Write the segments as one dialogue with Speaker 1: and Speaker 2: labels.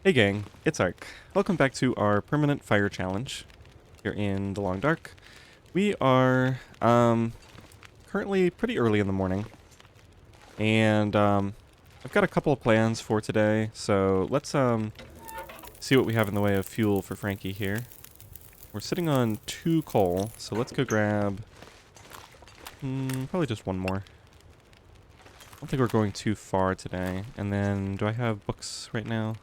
Speaker 1: Hey gang, it's Ark. Welcome back to our permanent fire challenge here in the Long Dark. We are currently pretty early in the morning, and I've got a couple of plans for today, so let's see what we have in the way of fuel for Frankie here. We're sitting on 2 coal, so let's go grab probably just one more. I don't think we're going too far today. And then, do I have books right now?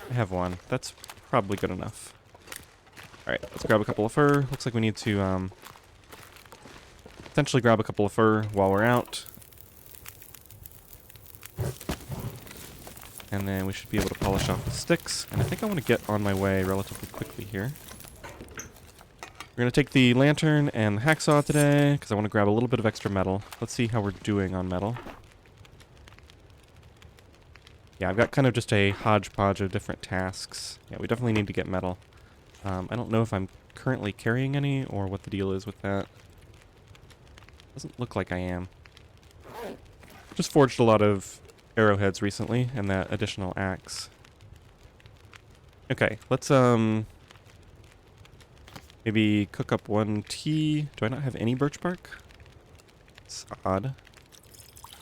Speaker 1: I have one. That's probably good enough. Alright, let's grab a couple of fur. Looks like we need to potentially grab a couple of fur while we're out. And then we should be able to polish off the sticks. And I think I want to get on my way relatively quickly here. We're going to take the lantern and the hacksaw today, because I want to grab a little bit of extra metal. Let's see how we're doing on metal. Yeah, I've got kind of just a hodgepodge of different tasks. Yeah, we definitely need to get metal. I don't know if I'm currently carrying any, or what the deal is with that. Doesn't look like I am. Just forged a lot of arrowheads recently, and that additional axe. Okay, let's maybe cook up 1 tea. Do I not have any birch bark? It's odd. Go ahead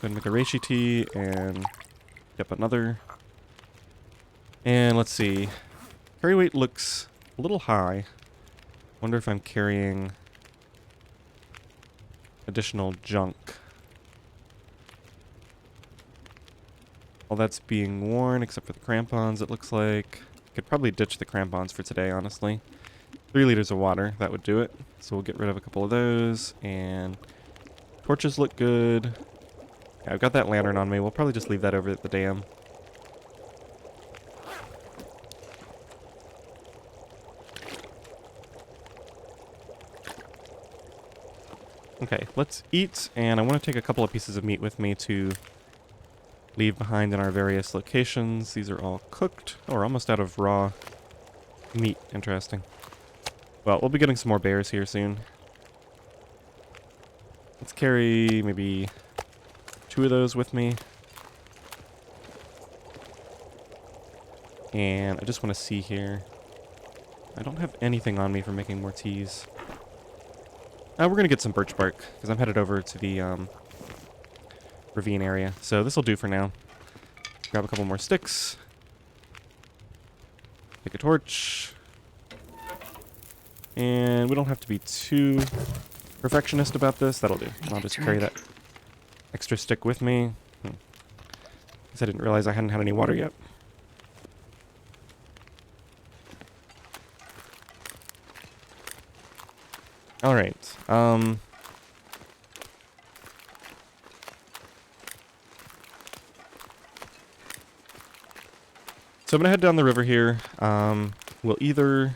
Speaker 1: and make a reishi tea, and yep, another. And let's see. Carry weight looks a little high. Wonder if I'm carrying additional junk. All that's being worn except for the crampons, it looks like. Could probably ditch the crampons for today, honestly. 3 liters of water, that would do it. So we'll get rid of a couple of those, and torches look good. Yeah, I've got that lantern on me. We'll probably just leave that over at the dam. Okay, let's eat, and I want to take a couple of pieces of meat with me to leave behind in our various locations. These are all cooked. Oh, we're almost out of raw meat. Interesting. Well, we'll be getting some more bears here soon. Let's carry maybe 2 of those with me. And I just want to see here. I don't have anything on me for making more teas. We're going to get some birch bark, because I'm headed over to the ravine area. So this will do for now. Grab a couple more sticks. Pick a torch. And we don't have to be too perfectionist about this. That'll do. I'll just carry that extra stick with me. Guess I didn't realize I hadn't had any water yet. Alright. So I'm going to head down the river here. We'll either...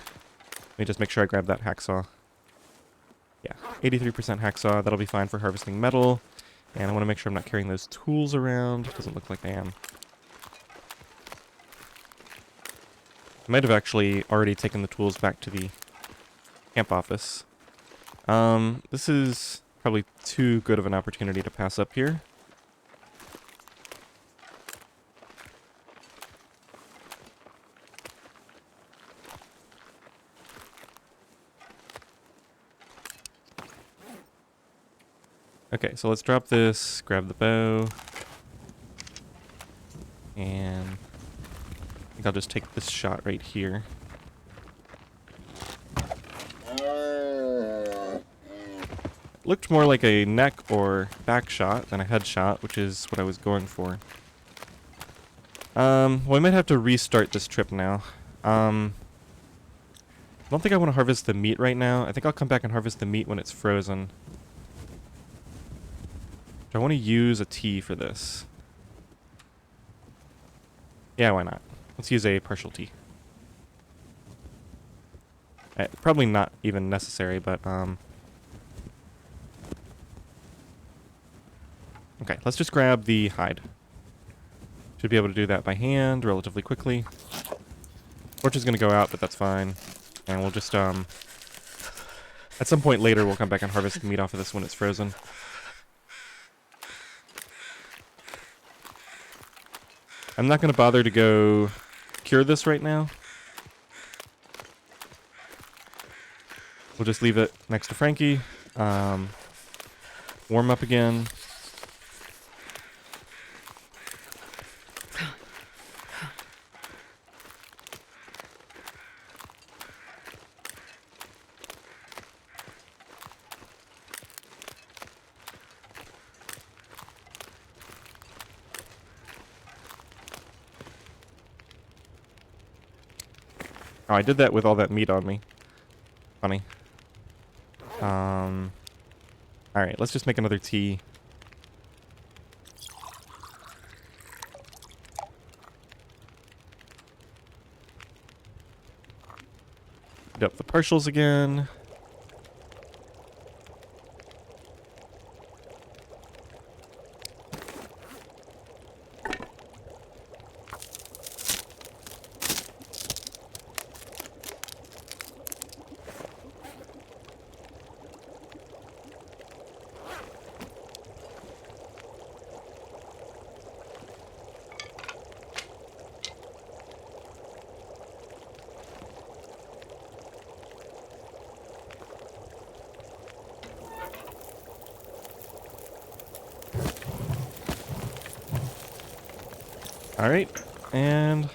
Speaker 1: Let me just make sure I grab that hacksaw. Yeah, 83% hacksaw. That'll be fine for harvesting metal. And I want to make sure I'm not carrying those tools around. Doesn't look like I am. I might have actually already taken the tools back to the camp office. This is probably too good of an opportunity to pass up here. Okay, so let's drop this, grab the bow, and I think I'll just take this shot right here. It looked more like a neck or back shot than a head shot, which is what I was going for. Well, I might have to restart this trip now. I don't think I want to harvest the meat right now. I think I'll come back and harvest the meat when it's frozen. Do I want to use a tea for this? Yeah, why not? Let's use a partial tea. Probably not even necessary, but okay, let's just grab the hide. Should be able to do that by hand relatively quickly. Torch is going to go out, but that's fine. And we'll just at some point later we'll come back and harvest the meat off of this when it's frozen. I'm not going to bother to go cure this right now. We'll just leave it next to Frankie. Warm up again. Oh, I did that with all that meat on me. Funny. Alright, let's just make another tea. Heat up the partials again. Alright, and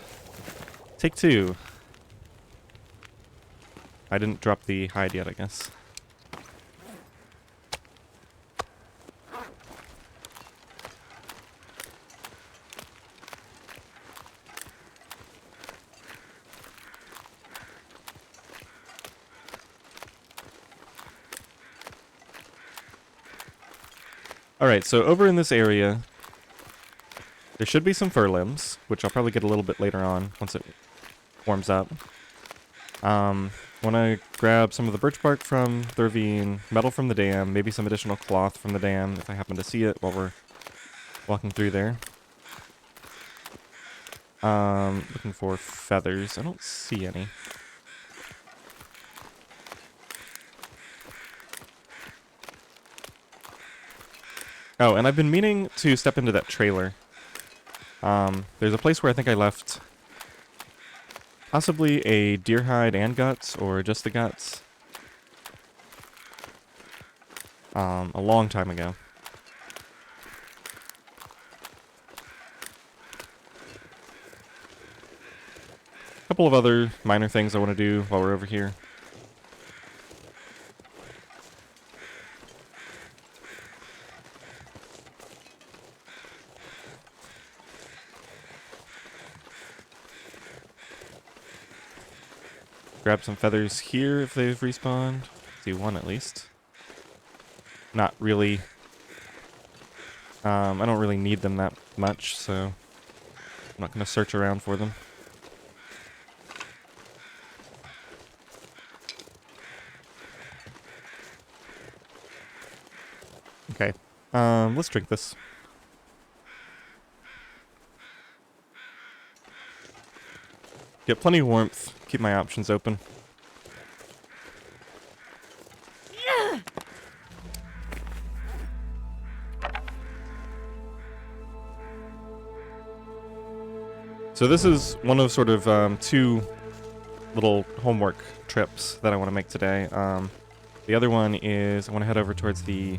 Speaker 1: take two. I didn't drop the hide yet, I guess. Alright, so over in this area, there should be some fur limbs, which I'll probably get a little bit later on once it warms up. Want to grab some of the birch bark from the ravine, metal from the dam, maybe some additional cloth from the dam if I happen to see it while we're walking through there. Looking for feathers. I don't see any. Oh, and I've been meaning to step into that trailer. There's a place where I think I left possibly a deer hide and guts, or just the guts, a long time ago. A couple of other minor things I want to do while we're over here. Grab some feathers here if they've respawned. See one at least. Not really. I don't really need them that much, so I'm not going to search around for them. Okay. Let's drink this. Get plenty of warmth. Keep my options open. So this is one of sort of two little homework trips that I want to make today. The other one is I want to head over towards the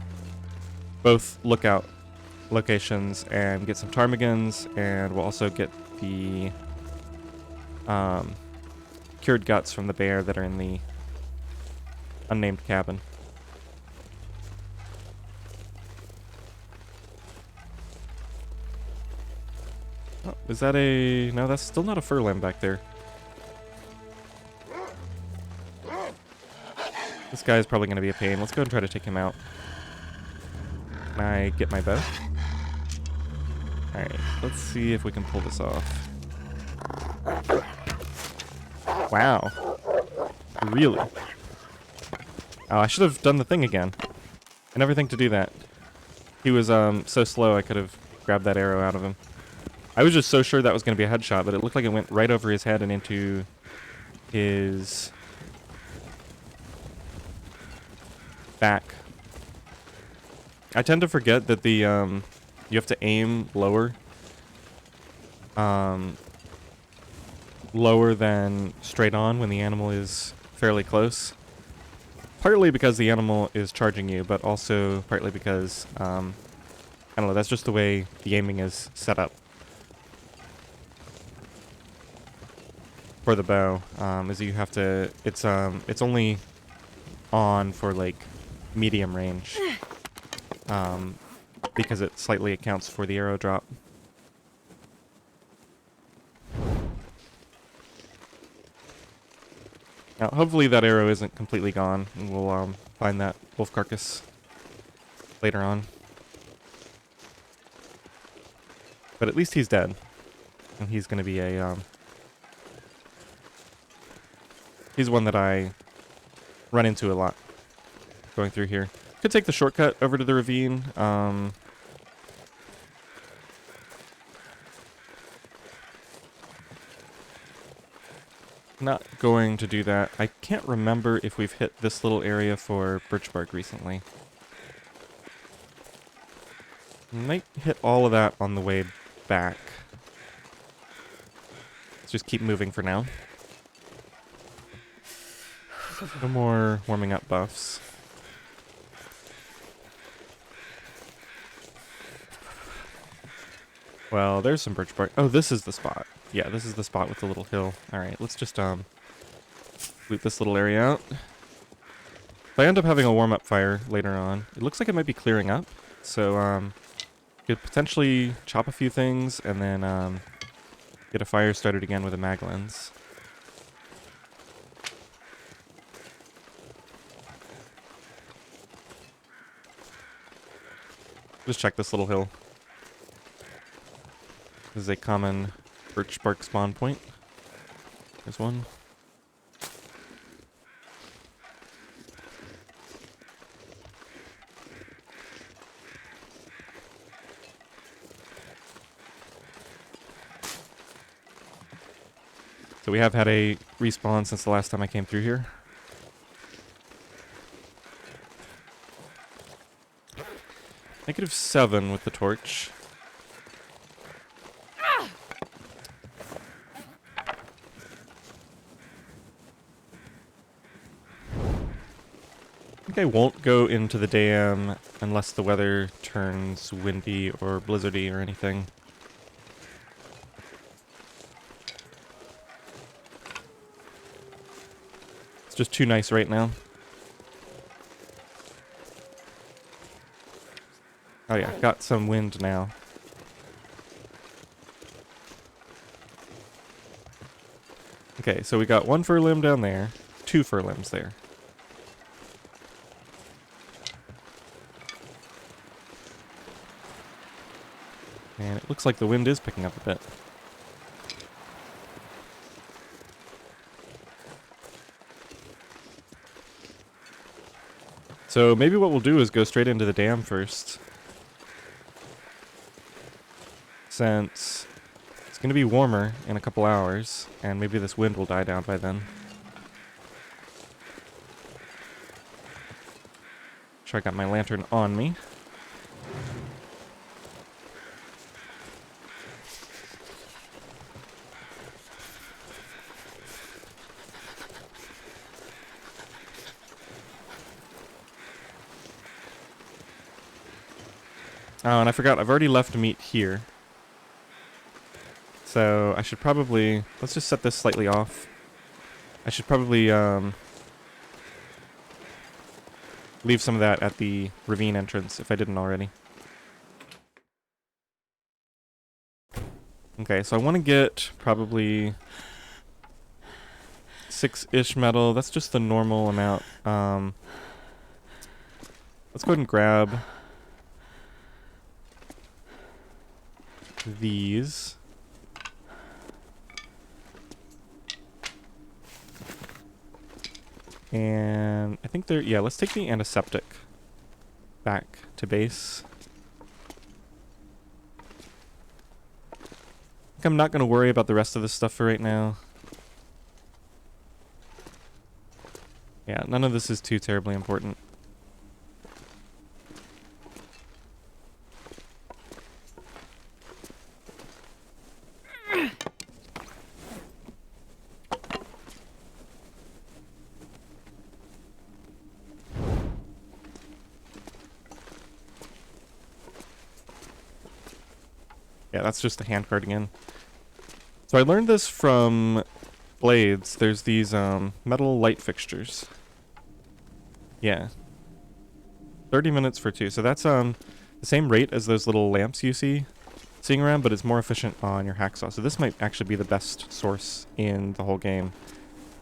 Speaker 1: both lookout locations and get some ptarmigans, and we'll also get the cured guts from the bear that are in the unnamed cabin. Oh, is that a... No, that's still not a fur limb back there. This guy is probably going to be a pain. Let's go and try to take him out. Can I get my bow? Alright, let's see if we can pull this off. Wow. Really? Oh, I should have done the thing again. I never think to do that. He was so slow I could have grabbed that arrow out of him. I was just so sure that was going to be a headshot, but it looked like it went right over his head and into his back. I tend to forget that the you have to aim lower lower than straight on when the animal is fairly close. Partly because the animal is charging you, but also partly because, I don't know, that's just the way the aiming is set up for the bow, is you have to, it's only on for, like, medium range, because it slightly accounts for the arrow drop. Now, hopefully that arrow isn't completely gone, and we'll find that wolf carcass later on. But at least he's dead, and he's going to be a, he's one that I run into a lot going through here. Could take the shortcut over to the ravine. Not going to do that. I can't remember if we've hit this little area for birch bark recently. Might hit all of that on the way back. Let's just keep moving for now. No more warming up buffs. Well, there's some birch bark. Oh, this is the spot. Yeah, this is the spot with the little hill. Alright, let's just loot this little area out. If I end up having a warm-up fire later on, it looks like it might be clearing up. So, could potentially chop a few things and then get a fire started again with a mag lens. Just check this little hill. This is a common birch bark spawn point. There's one. So we have had a respawn since the last time I came through here. -7 with the torch. I think I won't go into the dam unless the weather turns windy or blizzardy or anything. It's just too nice right now. Oh yeah, got some wind now. Okay, so we got 1 fur limb down there, 2 fur limbs there. And it looks like the wind is picking up a bit. So maybe what we'll do is go straight into the dam first. Since it's going to be warmer in a couple hours, and maybe this wind will die down by then. Sure, I got my lantern on me. Oh, and I forgot, I've already left meat here. So I should probably, let's just set this slightly off. I should probably leave some of that at the ravine entrance if I didn't already. Okay, so I want to get probably 6-ish metal. That's just the normal amount. Let's go ahead and grab these. And I think they're, yeah, let's take the antiseptic back to base. I think I'm not going to worry about the rest of this stuff for right now. Yeah, none of this is too terribly important. Yeah, that's just a handcart again. So I learned this from Blades. There's these metal light fixtures. Yeah. 30 minutes for 2. So that's the same rate as those little lamps you see seeing around, but it's more efficient on your hacksaw. So this might actually be the best source in the whole game.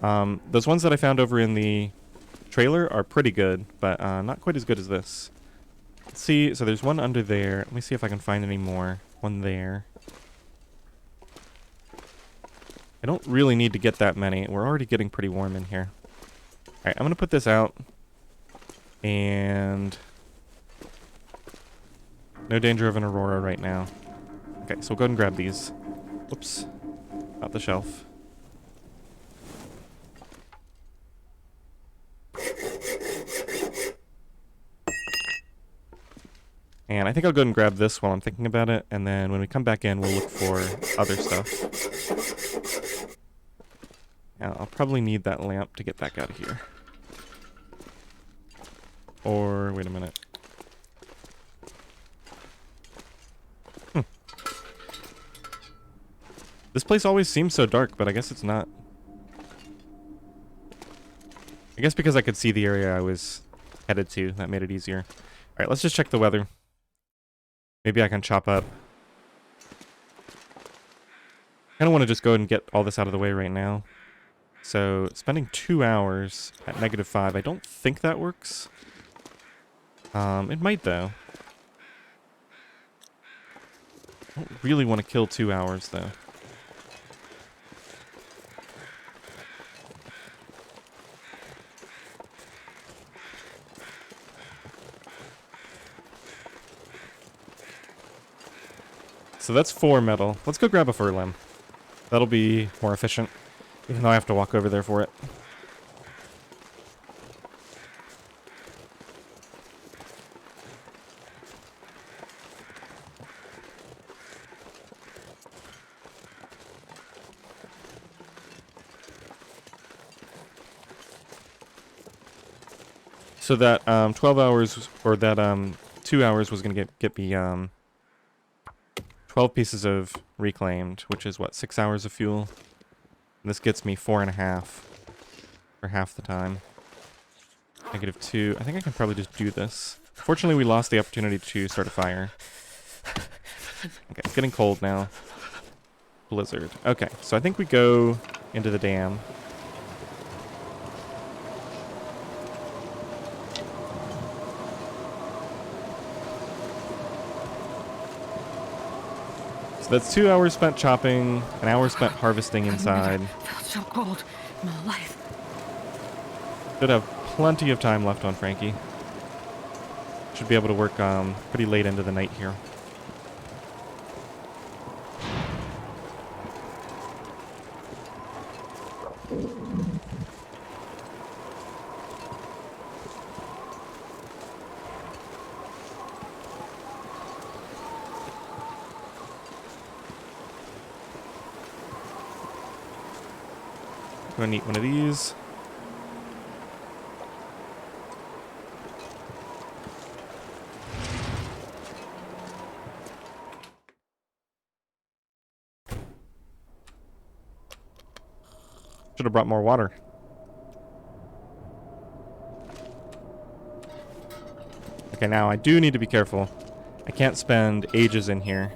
Speaker 1: Those ones that I found over in the trailer are pretty good, but not quite as good as this. Let's see. So there's one under there. Let me see if I can find any more. One there. I don't really need to get that many. We're already getting pretty warm in here. Alright, I'm going to put this out. And no danger of an aurora right now. Okay, so we'll go ahead and grab these. Whoops. Out the shelf. And I think I'll go ahead and grab this while I'm thinking about it, and then when we come back in, we'll look for other stuff. Now, I'll probably need that lamp to get back out of here. Or, wait a minute. This place always seems so dark, but I guess it's not. I guess because I could see the area I was headed to, that made it easier. Alright, let's just check the weather. Maybe I can chop up. I kind of want to just go ahead and get all this out of the way right now. So, spending 2 hours at -5, I don't think that works. It might though. I don't really want to kill 2 hours though. So that's 4 metal. Let's go grab a fir limb. That'll be more efficient, even though I have to walk over there for it. So that 12 hours, or that 2 hours was going to get me 12 pieces of reclaimed, which is what, 6 hours of fuel? And this gets me 4.5 for half the time. -2. I think I can probably just do this. Fortunately, we lost the opportunity to start a fire. Okay, it's getting cold now. Blizzard. Okay, so I think we go into the dam. So that's 2 hours spent chopping, an hour spent harvesting inside.
Speaker 2: Felt so cold in my life.
Speaker 1: Should have plenty of time left on Frankie. Should be able to work pretty late into the night here. I'm gonna need one of these. Should have brought more water. Okay, now I do need to be careful. I can't spend ages in here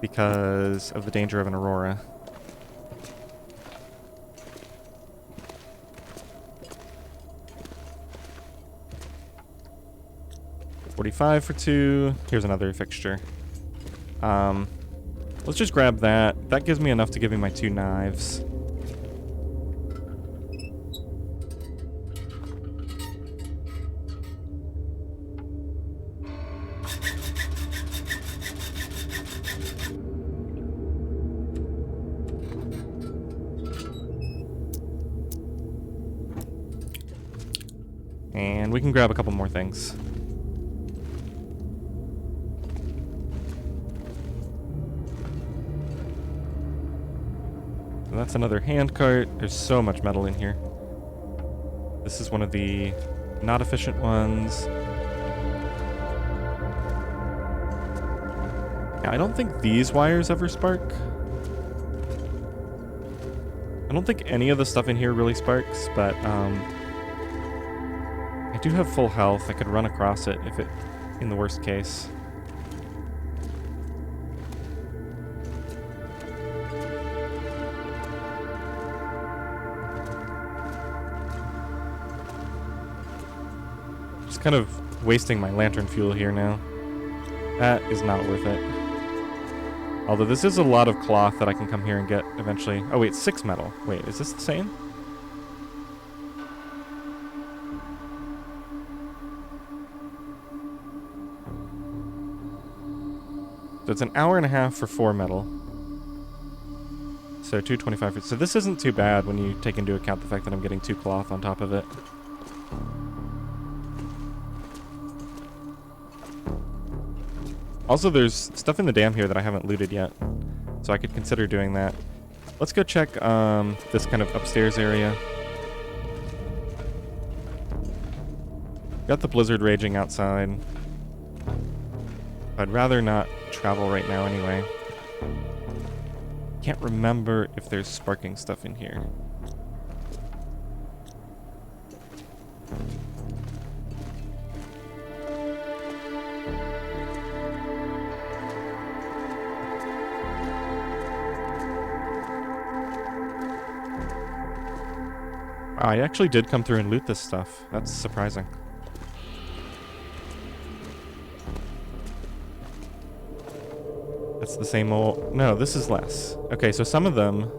Speaker 1: because of the danger of an aurora. $45 for 2. Here's another fixture. Let's just grab that. That gives me enough to give me my 2 knives. And we can grab a couple more things. So that's another handcart. There's so much metal in here. This is one of the not efficient ones. Yeah, I don't think these wires ever spark. I don't think any of the stuff in here really sparks, but I do have full health. I could run across it if it, in the worst case. Just kind of wasting my lantern fuel here now. That is not worth it. Although this is a lot of cloth that I can come here and get eventually. Oh wait, 6 metal. Wait, is this the same? So it's an hour and a half for 4 metal. So 225. So this isn't too bad when you take into account the fact that I'm getting 2 cloth on top of it. Also, there's stuff in the dam here that I haven't looted yet, so I could consider doing that. Let's go check this kind of upstairs area. Got the blizzard raging outside. I'd rather not travel right now anyway. Can't remember if there's sparking stuff in here. Wow, I actually did come through and loot this stuff. That's surprising. That's the same old... No, this is less. Okay, so some of them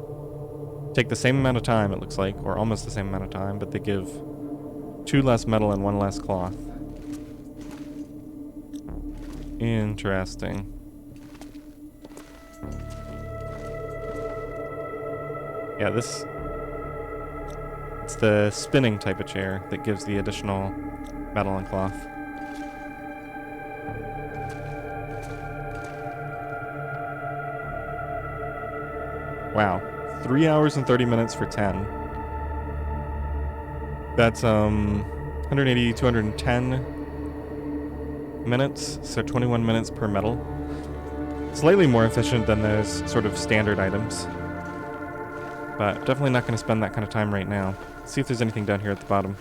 Speaker 1: take the same amount of time, it looks like, or almost the same amount of time, but they give 2 less metal and 1 less cloth. Interesting. Yeah, this... It's the spinning type of chair that gives the additional metal and cloth. Wow. 3 hours and 30 minutes for 10. That's 180, 210 minutes, so 21 minutes per metal. Slightly more efficient than those sort of standard items. But definitely not going to spend that kind of time right now. Let's see if there's anything down here at the bottom.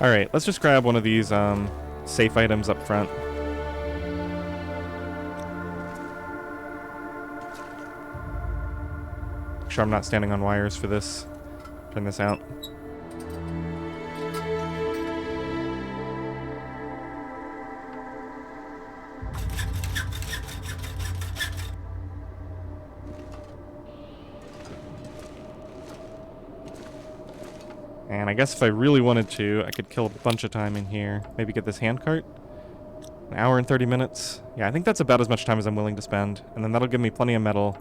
Speaker 1: Alright, let's just grab one of these safe items up front. Make sure I'm not standing on wires for this. Turn this out. And I guess if I really wanted to, I could kill a bunch of time in here. Maybe get this handcart. An hour and 30 minutes. Yeah, I think that's about as much time as I'm willing to spend. And then that'll give me plenty of metal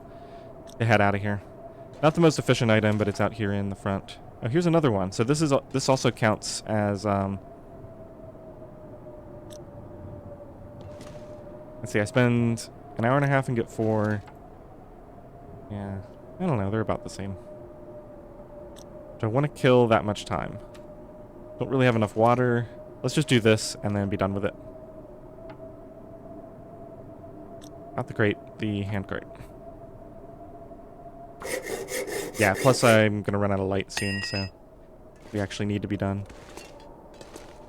Speaker 1: to head out of here. Not the most efficient item, but it's out here in the front. Oh, here's another one. So this also counts as... Let's see, I spend an hour and a half and get 4. Yeah, I don't know, they're about the same. Do I want to kill that much time? Don't really have enough water. Let's just do this and then be done with it. Not the crate, the handcart. Yeah, plus I'm going to run out of light soon, so we actually need to be done.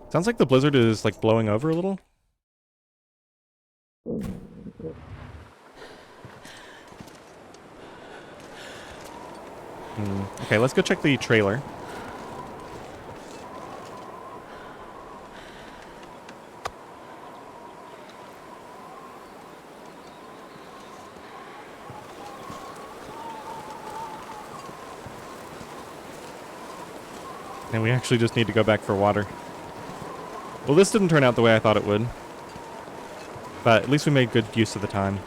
Speaker 1: Sounds like the blizzard is like blowing over a little. Okay, let's go check the trailer. And we actually just need to go back for water. Well, this didn't turn out the way I thought it would. But at least we made good use of the time.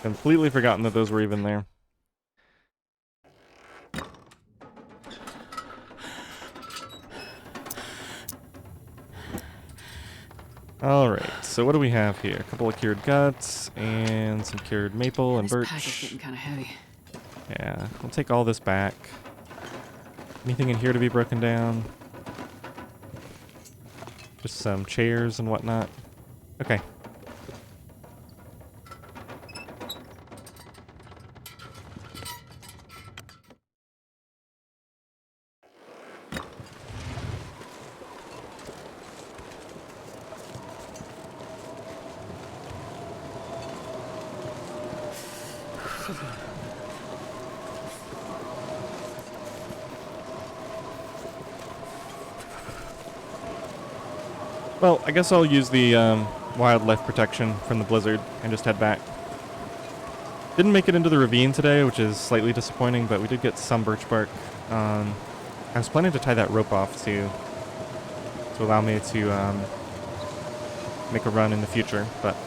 Speaker 1: Completely forgotten that those were even there. Alright, so what do we have here? A couple of cured guts, and some cured maple and
Speaker 2: This pack is
Speaker 1: birch.
Speaker 2: getting kind of heavy.
Speaker 1: Yeah, we'll take all this back. Anything in here to be broken down? Just some chairs and whatnot. Okay. Well, I guess I'll use the wildlife protection from the blizzard and just head back. Didn't make it into the ravine today, which is slightly disappointing, but we did get some birch bark. I was planning to tie that rope off to allow me to make a run in the future, but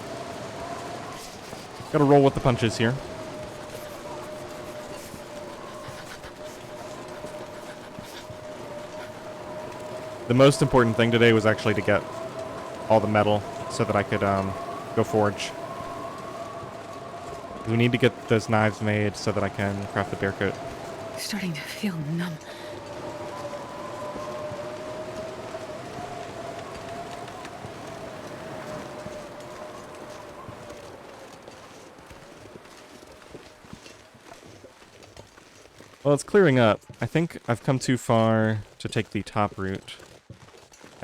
Speaker 1: gotta roll with the punches here. The most important thing today was actually to get all the metal so that I could go forge. We need to get those knives made so that I can craft the bear coat.
Speaker 2: Starting to feel numb.
Speaker 1: Well, it's clearing up. I think I've come too far to take the top route.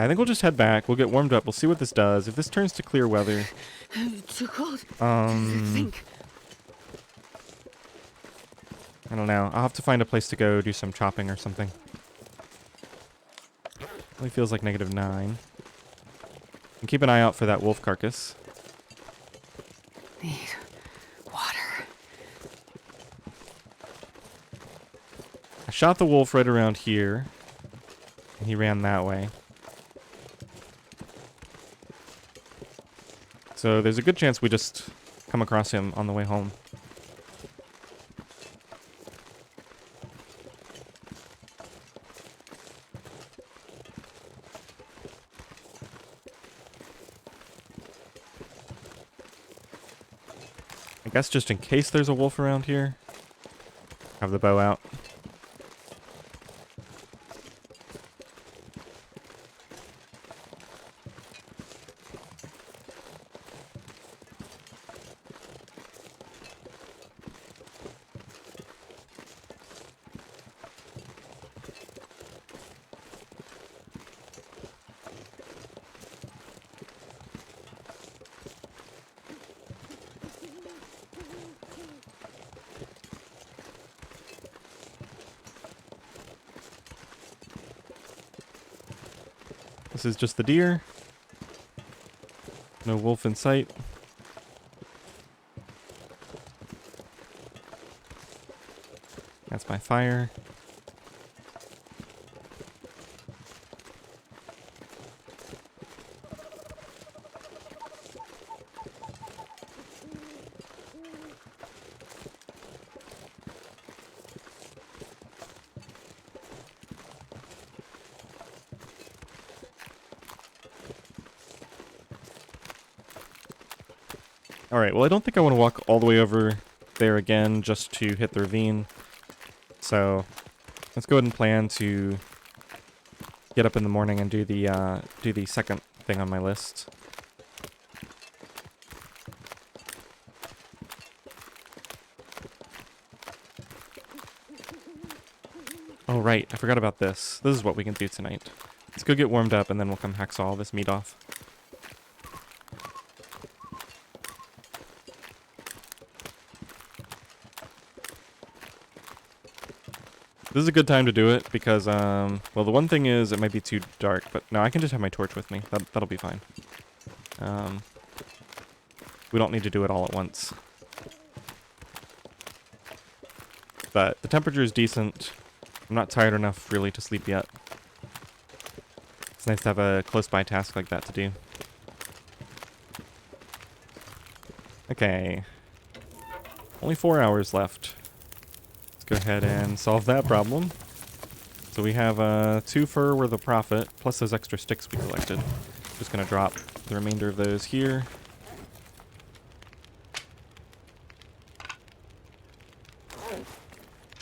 Speaker 1: I think we'll just head back. We'll get warmed up. We'll see what this does. If this turns to clear weather...
Speaker 2: Too cold.
Speaker 1: I
Speaker 2: Think.
Speaker 1: don't know. I'll have to find a place to go do some chopping or something. Only feels like -9. And keep an eye out for that wolf carcass.
Speaker 2: Need water.
Speaker 1: I shot the wolf right around here. And he ran that way. So there's a good chance we just come across him on the way home. I guess just in case there's a wolf around here, have the bow out. This is just the deer. No wolf in sight. That's my fire. Alright, well I don't think I want to walk all the way over there again just to hit the ravine. So let's go ahead and plan to get up in the morning and do the second thing on my list. Oh right, I forgot about this. This is what we can do tonight. Let's go get warmed up and then we'll come hacksaw all this meat off. This is a good time to do it because, well, the one thing is it might be too dark, but no, I can just have my torch with me. That'll be fine. We don't need to do it all at once. But the temperature is decent. I'm not tired enough, really, to sleep yet. It's nice to have a close-by task like that to do. Only 4 hours left. Let's go ahead and solve that problem. So we have 2 fur worth of profit, plus those extra sticks we collected. Just gonna drop the remainder of those here.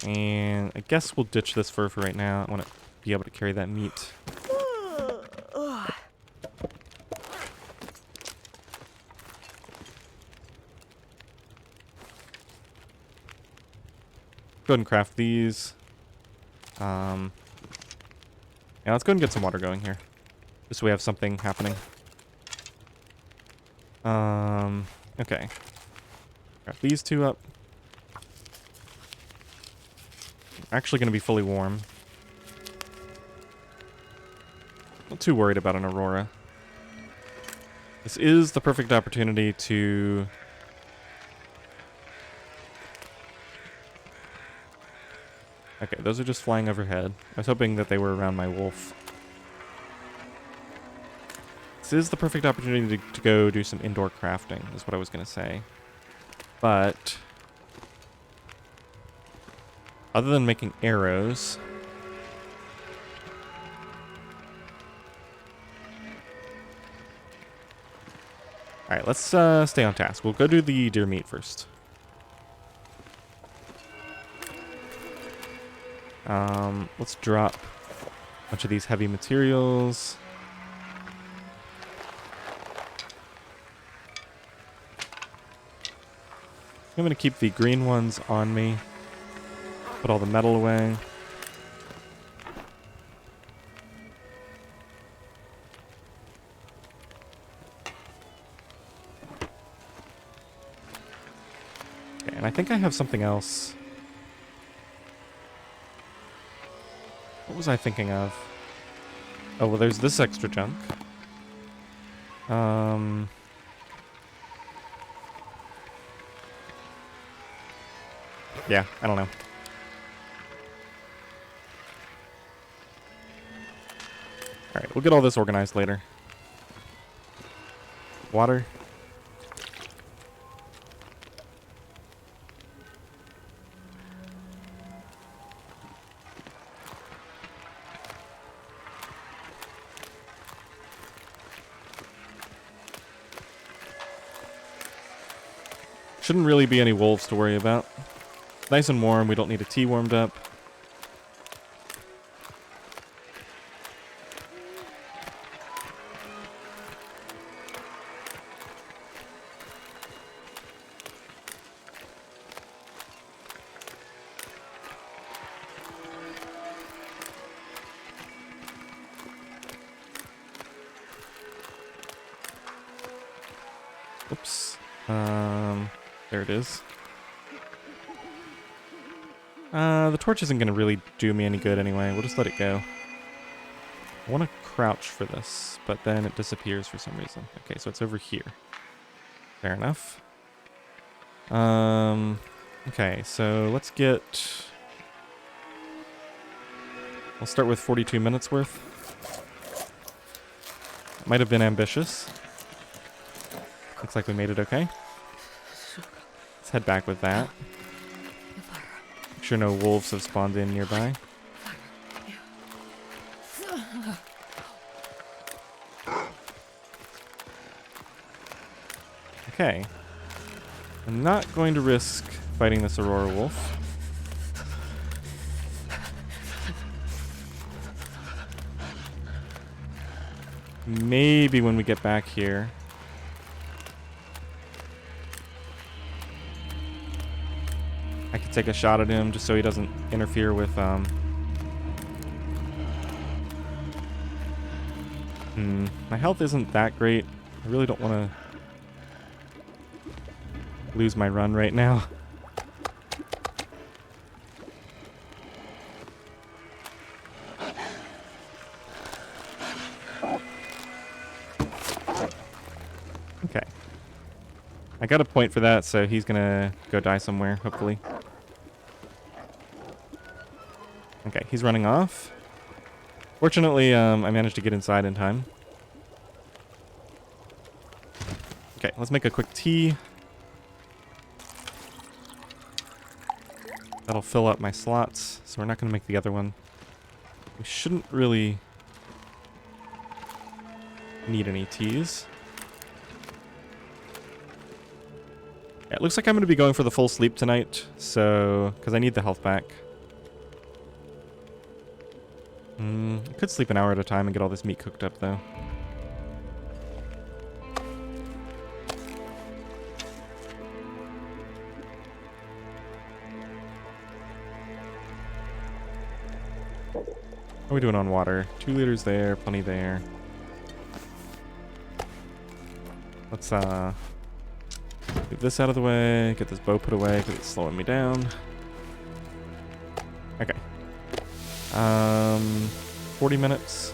Speaker 1: And I guess we'll ditch this fur for right now. I want to be able to carry that meat. Go ahead and craft these. Yeah, let's go ahead and get some water going here. Just so we have something happening. Okay. Craft these 2 up. Actually going to be fully warm. Not too worried about an aurora. This is the perfect opportunity to... Okay, those are just flying overhead. I was hoping that they were around my wolf. This is the perfect opportunity to go do some indoor crafting, is what I was going to say. But... other than making arrows... Alright, let's stay on task. We'll go do the deer meat first. Let's drop a bunch of these heavy materials. I'm going to keep the green ones on me. Put all the metal away. Okay, and I think I have something else. What was I thinking of? Oh, well, there's this extra junk. Yeah, I don't know. Alright, we'll get all this organized later. Water. Shouldn't really be any wolves to worry about. Nice and warm, we don't need a tea warmed up. Oops. There it is. The torch isn't going to really do me any good anyway. We'll just let it go. I want to crouch for this, but then it disappears for some reason. Okay, so it's over here. Fair enough. Okay, so let's get... I'll start with 42 minutes worth. Might have been ambitious. Looks like we made it okay. Let's head back with that. Make sure no wolves have spawned in nearby. Okay. I'm not going to risk fighting this Aurora wolf. Maybe when we get back here. I could take a shot at him just so he doesn't interfere with, my health isn't that great. I really don't want to lose my run right now. Okay. I got a point for that, so he's gonna go die somewhere, hopefully. Okay, he's running off. Fortunately, I managed to get inside in time. Okay, let's make a quick tea. That'll fill up my slots, so we're not going to make the other one. We shouldn't really need any teas. Yeah, it looks like I'm going to be going for the full sleep tonight, so... because I need the health back. I could sleep an hour at a time and get all this meat cooked up, though. How are we doing on water? 2 liters there, plenty there. Let's move this out of the way, get this bow put away because it's slowing me down. Okay. 40 minutes.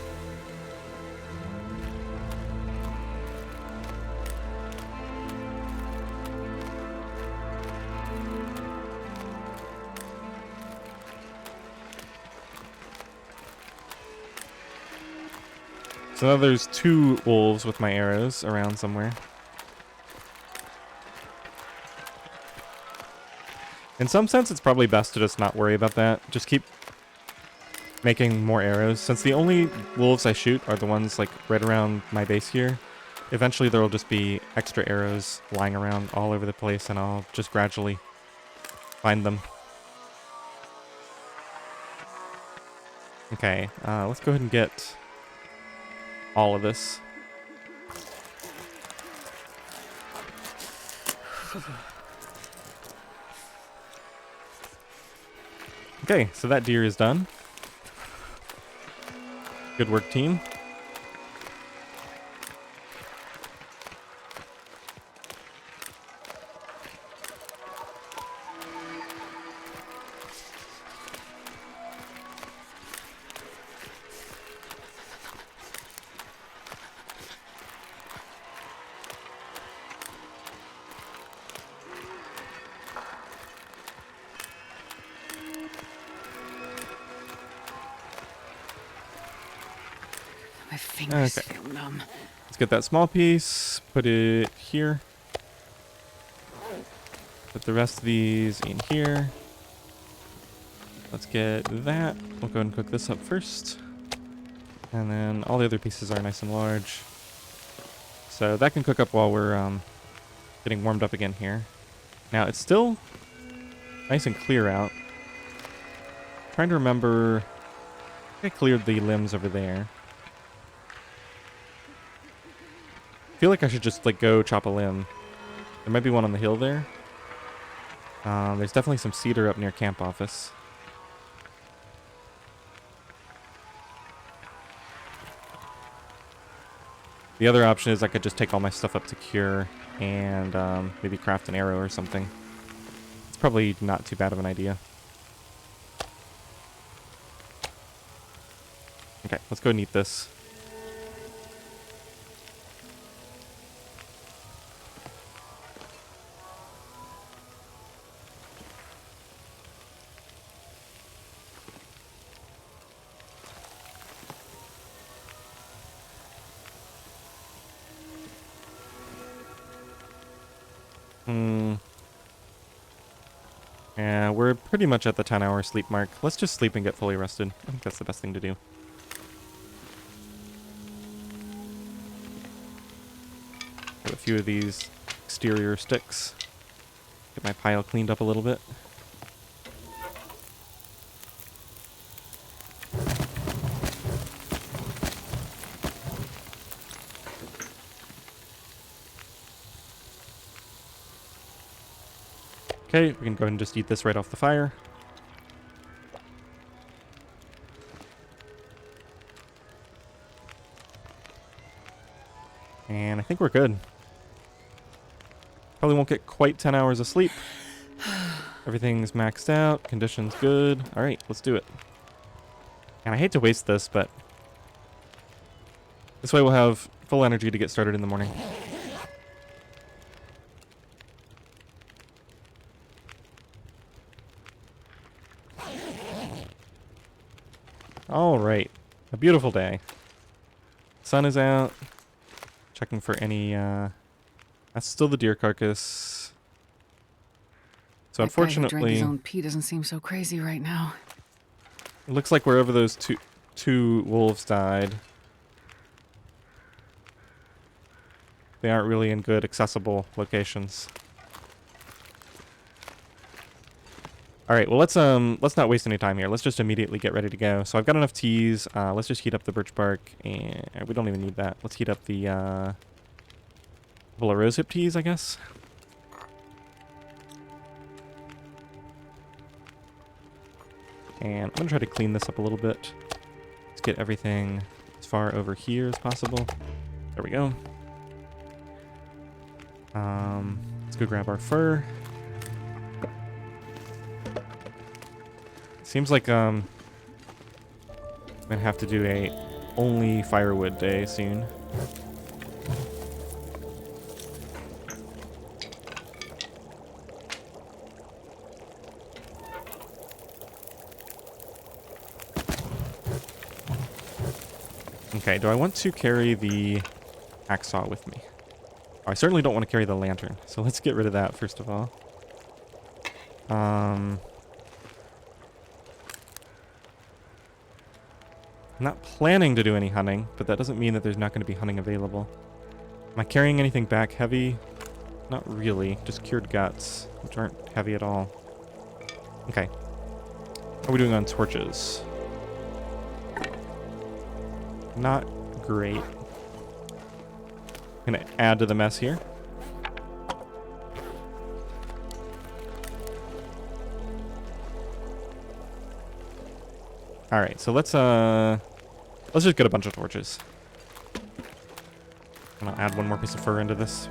Speaker 1: So now there's 2 wolves with my arrows around somewhere. In some sense, it's probably best to just not worry about that. Just keep making more arrows. Since the only wolves I shoot are the ones like right around my base here, eventually there will just be extra arrows lying around all over the place and I'll just gradually find them. Okay, let's go ahead and get all of this. Okay, so that deer is done. Good work, team.
Speaker 2: My fingers
Speaker 1: Okay.
Speaker 2: feel numb.
Speaker 1: Let's get that small piece, put it here. Put the rest of these in here. Let's get that. We'll go and cook this up first. And then all the other pieces are nice and large. So that can cook up while we're getting warmed up again here. Now it's still nice and clear out. Trying to remember, I cleared the limbs over there. I feel like I should just like go chop a limb. There might be one on the hill there. There's definitely some cedar up near camp office. The other option is I could just take all my stuff up to cure and maybe craft an arrow or something. It's probably not too bad of an idea. Okay, let's go and eat this. Yeah, we're pretty much at the 10-hour sleep mark. Let's just sleep and get fully rested. I think that's the best thing to do. Get a few of these exterior sticks. Get my pile cleaned up a little bit. Okay, we can go ahead and just eat this right off the fire. And I think we're good. Probably won't get quite 10 hours of sleep. Everything's maxed out. Condition's good. Alright, let's do it. And I hate to waste this, but this way we'll have full energy to get started in the morning. Alright. A beautiful day. Sun is out. Checking for any, that's still the deer carcass. So
Speaker 2: That guy who drank his
Speaker 1: unfortunately,
Speaker 2: own pee doesn't seem so crazy right now.
Speaker 1: it looks like wherever those two wolves died, they aren't really in good accessible locations. All right, well let's not waste any time here. Let's just immediately get ready to go. So I've got enough teas. Let's just heat up the birch bark, and we don't even need that. Let's heat up the couple of rosehip teas, I guess. And I'm gonna try to clean this up a little bit. Let's get everything as far over here as possible. There we go. Let's go grab our fur. Seems like I'm gonna have to do a only firewood day soon. Okay, do I want to carry the hacksaw with me? Oh, I certainly don't want to carry the lantern, so let's get rid of that first of all. I'm not planning to do any hunting, but that doesn't mean that there's not going to be hunting available. Am I carrying anything back heavy? Not really, just cured guts, which aren't heavy at all. Okay. How are we doing on torches? Not great. Gonna add to the mess here. Alright, so let's just get a bunch of torches. And I'll add one more piece of fur into this.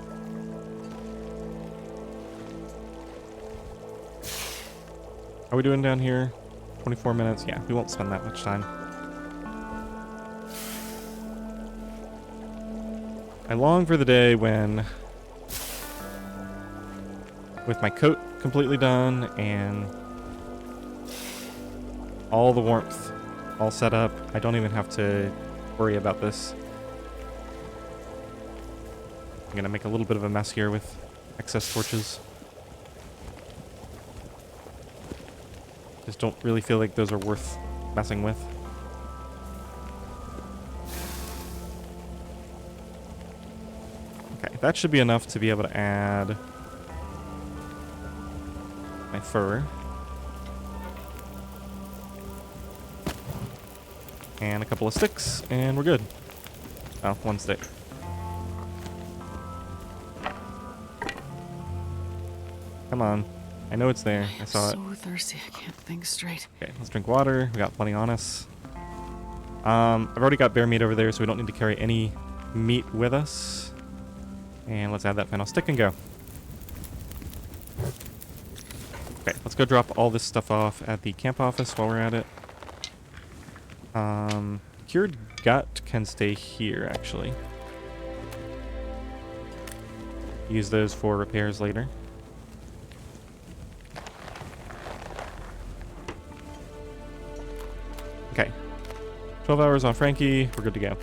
Speaker 1: How are we doing down here? 24 minutes? Yeah, we won't spend that much time. I long for the day when, with my coat completely done and all the warmth all set up, I don't even have to worry about this. I'm gonna make a little bit of a mess here with excess torches. Just don't really feel like those are worth messing with. Okay, that should be enough to be able to add my fur. And a couple of sticks, and we're good. Oh, one stick. Come on. I know it's there. I saw it.
Speaker 2: I'm so thirsty, I can't think straight.
Speaker 1: Okay, let's drink water. We got plenty on us. I've already got bear meat over there, so we don't need to carry any meat with us. And let's add that final stick and go. Okay, let's go drop all this stuff off at the camp office while we're at it. Cured gut can stay here, actually. Use those for repairs later. Okay. 12 hours on Frankie. We're good to go.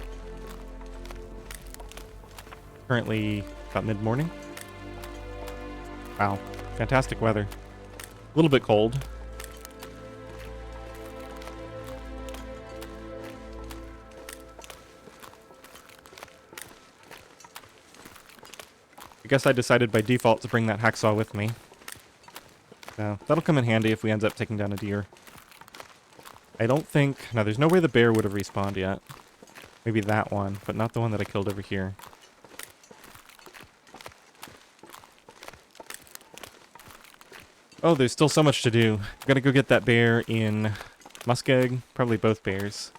Speaker 1: Currently about mid-morning. Wow. Fantastic weather. A little bit cold. I guess I decided by default to bring that hacksaw with me. So that'll come in handy if we end up taking down a deer. I don't think... No, there's no way the bear would have respawned yet. Maybe that one, but not the one that I killed over here. Oh, there's still so much to do. Gotta go get that bear in Muskeg. Probably both bears.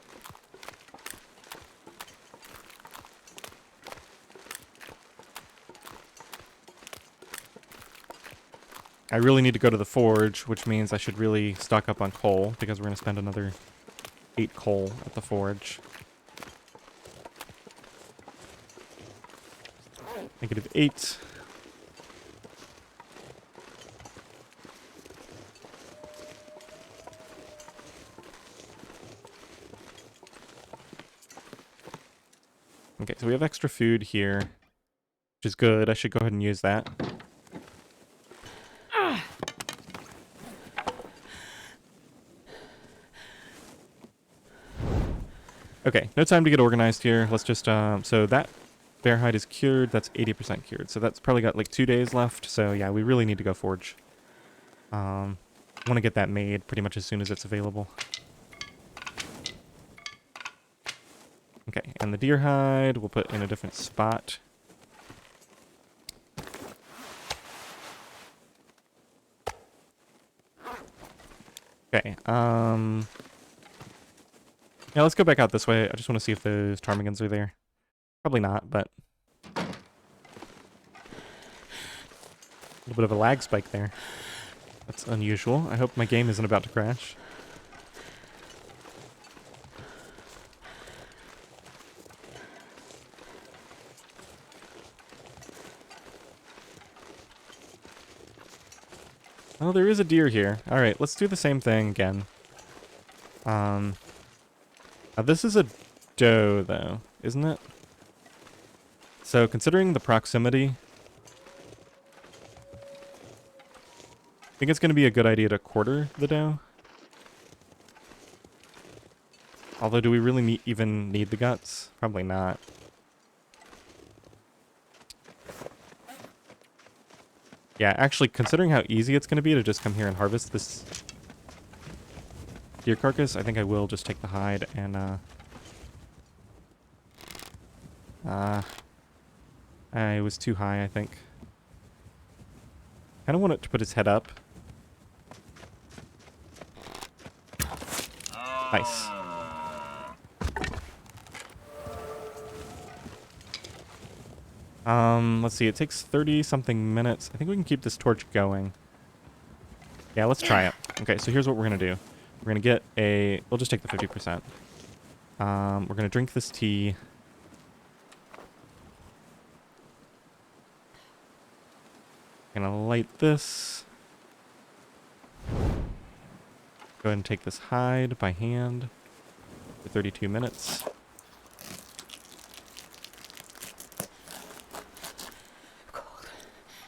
Speaker 1: I really need to go to the forge, which means I should really stock up on coal, because we're going to spend another 8 coal at the forge. -8. Okay, so we have extra food here, which is good. I should go ahead and use that. Okay, no time to get organized here. Let's just, so that bear hide is cured. That's 80% cured. So that's probably got like 2 days left. So yeah, we really need to go forge. Want to get that made pretty much as soon as it's available. Okay, and the deer hide we'll put in a different spot. Okay, yeah, let's go back out this way. I just want to see if those ptarmigans are there. Probably not, but a little bit of a lag spike there. That's unusual. I hope my game isn't about to crash. Oh, there is a deer here. Alright, let's do the same thing again. This is a doe, though, isn't it? So, considering the proximity, I think it's going to be a good idea to quarter the doe. Although, do we really even need the guts? Probably not. Yeah, actually, considering how easy it's going to be to just come here and harvest this deer carcass, I think I will just take the hide and, it was too high, I think. I don't want it to put its head up. Nice. Let's see, it takes 30-something minutes. I think we can keep this torch going. Yeah, let's try it. Okay, so here's what we're going to do. We're going to get a... We'll just take the 50%. We're going to drink this tea. Going to light this. Go ahead and take this hide by hand for 32 minutes.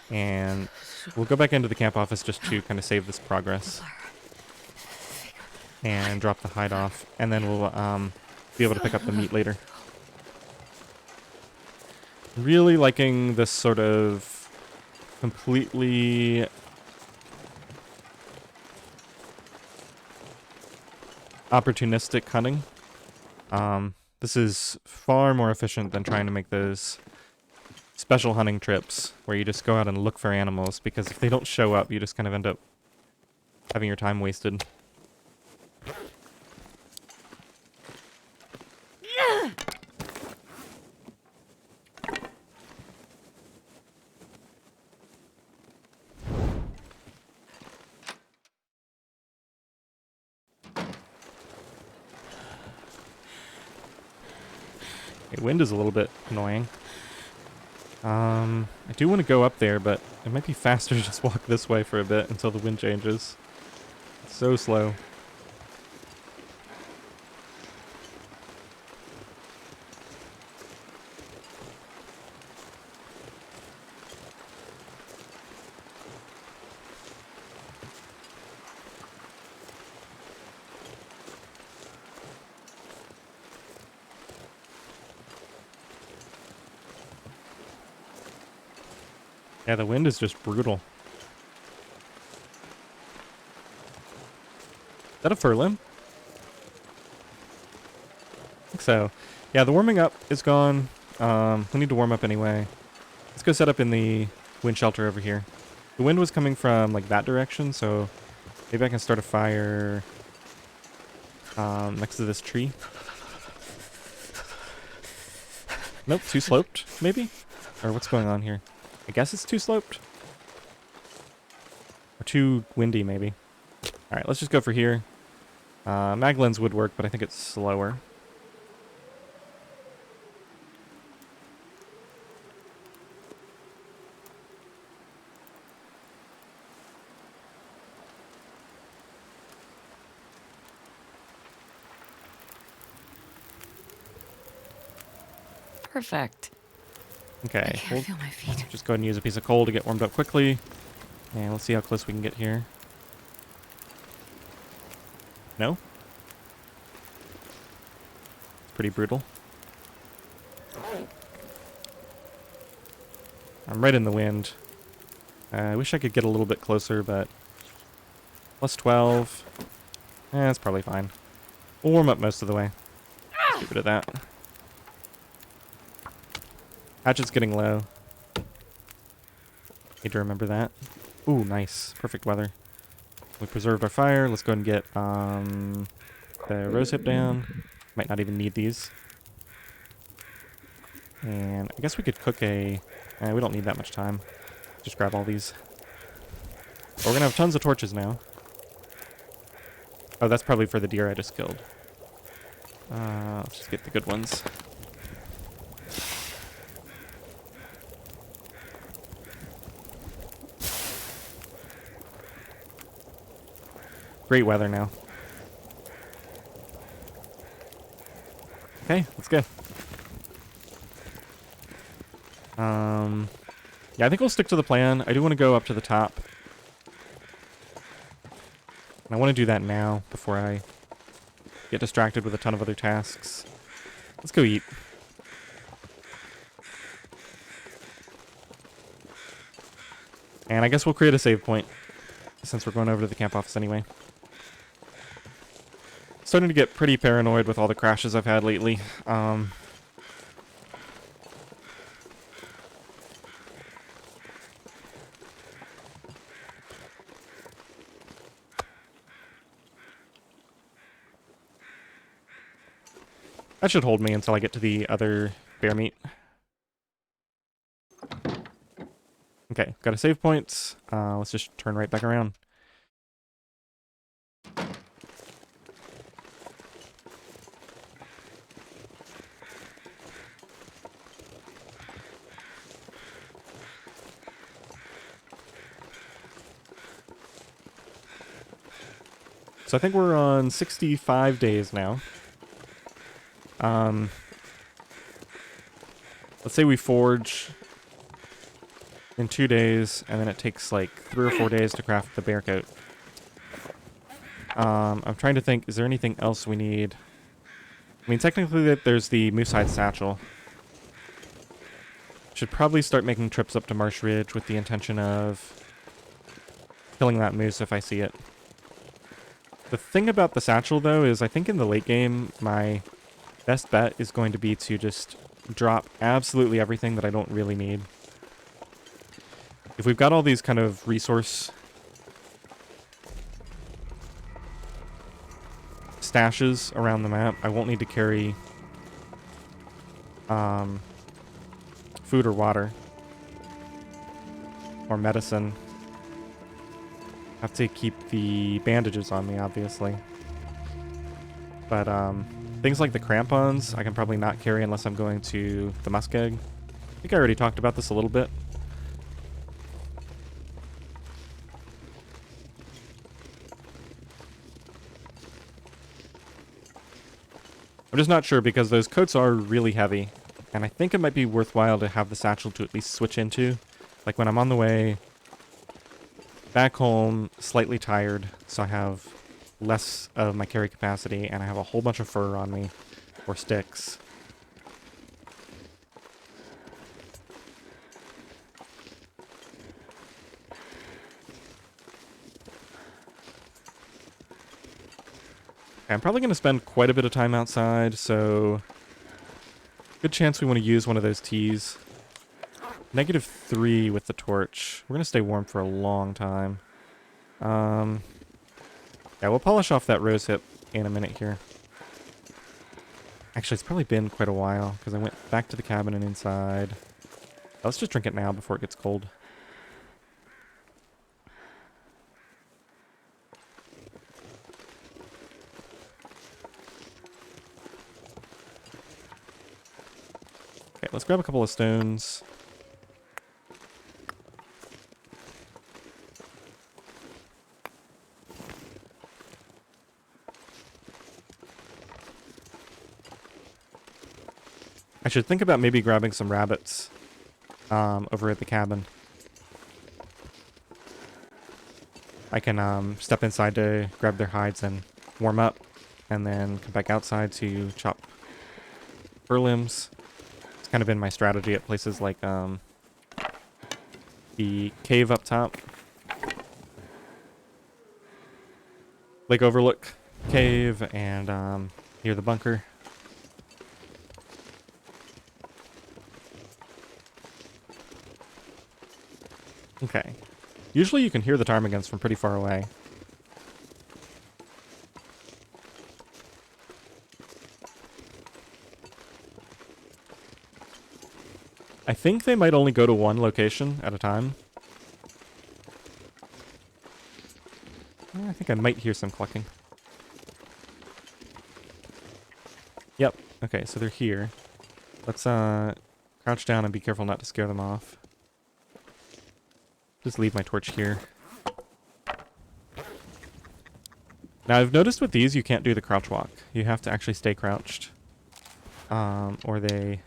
Speaker 1: And we'll go back into the camp office just to kind of save this progress. And drop the hide off. And then we'll be able to pick up the meat later. Really liking this sort of completely opportunistic hunting. This is far more efficient than trying to make those special hunting trips where you just go out and look for animals, because if they don't show up, you just kind of end up having your time wasted. Okay, wind is a little bit annoying. I do want to go up there, but it might be faster to just walk this way for a bit until the wind changes. It's so slow. Yeah, the wind is just brutal. Is that a fur limb? I think so. Yeah, the warming up is gone. We need to warm up anyway. Let's go set up in the wind shelter over here. The wind was coming from like that direction, so maybe I can start a fire next to this tree. Nope, too sloped, maybe? Or what's going on here? I guess it's too sloped. Or too windy, maybe. Alright, let's just go for here. Maglens would work, but I think it's slower.
Speaker 2: Perfect.
Speaker 1: Okay,
Speaker 2: I can't
Speaker 1: we'll
Speaker 2: feel my feet.
Speaker 1: just go ahead and use a piece of coal to get warmed up quickly. And let's see how close we can get here. No? pretty brutal. I'm right in the wind. I wish I could get a little bit closer, but plus 12. That's probably fine. We'll warm up most of the way. Let's get rid of that. Hatchet's getting low. Need to remember that. Ooh, nice. Perfect weather. We preserved our fire. Let's go ahead and get the rose hip down. Might not even need these. And I guess we could cook a... we don't need that much time. Just grab all these. But we're going to have tons of torches now. Oh, that's probably for the deer I just killed. Let's just get the good ones. Great weather now. Okay, let's go. Yeah, I think we'll stick to the plan. I do want to go up to the top. And I want to do that now before I get distracted with a ton of other tasks. Let's go eat. And I guess we'll create a save point since we're going over to the camp office anyway. Starting to get pretty paranoid with all the crashes I've had lately. That should hold me until I get to the other bear meat. Okay, got a save point. Let's just turn right back around. So I think we're on 65 days now. Let's say we forge in 2 days, and then it takes like 3 or 4 days to craft the bear coat. I'm trying to think, is there anything else we need? I mean, technically there's the moose hide satchel. Should probably start making trips up to Marsh Ridge with the intention of killing that moose if I see it. The thing about the satchel, though, is I think in the late game, my best bet is going to be to just drop absolutely everything that I don't really need. If we've got all these kind of resource stashes around the map, I won't need to carry food or water or medicine. Have to keep the bandages on me, obviously. But things like the crampons, I can probably not carry unless I'm going to the muskeg. I think I already talked about this a little bit. I'm just not sure because those coats are really heavy. And I think it might be worthwhile to have the satchel to at least switch into. Like when I'm on the way back home, slightly tired, so I have less of my carry capacity, and I have a whole bunch of fur on me, or sticks. Okay, I'm probably going to spend quite a bit of time outside, so good chance we want to use one of those teas. -3 with the torch. We're going to stay warm for a long time. Yeah, we'll polish off that rose hip in a minute here. Actually, it's probably been quite a while, because I went back to the cabin and inside. Let's just drink it now before it gets cold. Okay, let's grab a couple of stones. I should think about maybe grabbing some rabbits over at the cabin. I can step inside to grab their hides and warm up, and then come back outside to chop fir limbs. It's kind of been my strategy at places like the cave up top. Lake Overlook Cave and near the bunker. Okay. Usually you can hear the ptarmigans from pretty far away. I think they might only go to one location at a time. I think I might hear some clucking. Yep. Okay, so they're here. Let's crouch down and be careful not to scare them off. Just leave my torch here. Now I've noticed with these you can't do the crouch walk. You have to actually stay crouched. Or they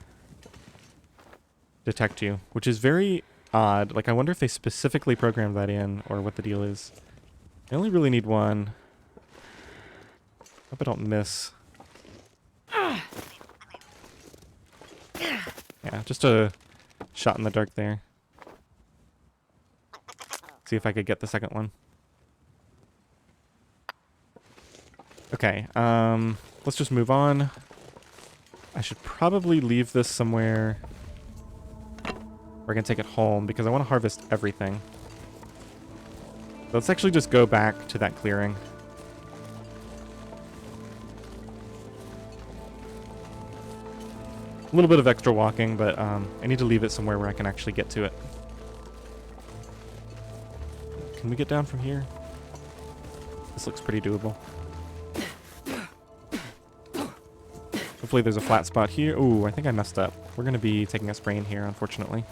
Speaker 1: detect you, which is very odd. Like I wonder if they specifically programmed that in or what the deal is. I only really need one. Hope I don't miss. Yeah, just a shot in the dark there. See if I could get the second one. Okay, let's just move on. I should probably leave this somewhere where I can take it home because I want to harvest everything. Let's actually just go back to that clearing. A little bit of extra walking, but I need to leave it somewhere where I can actually get to it. Can we get down from here? This looks pretty doable. Hopefully there's a flat spot here. Ooh, I think I messed up. We're going to be taking a sprain here, unfortunately.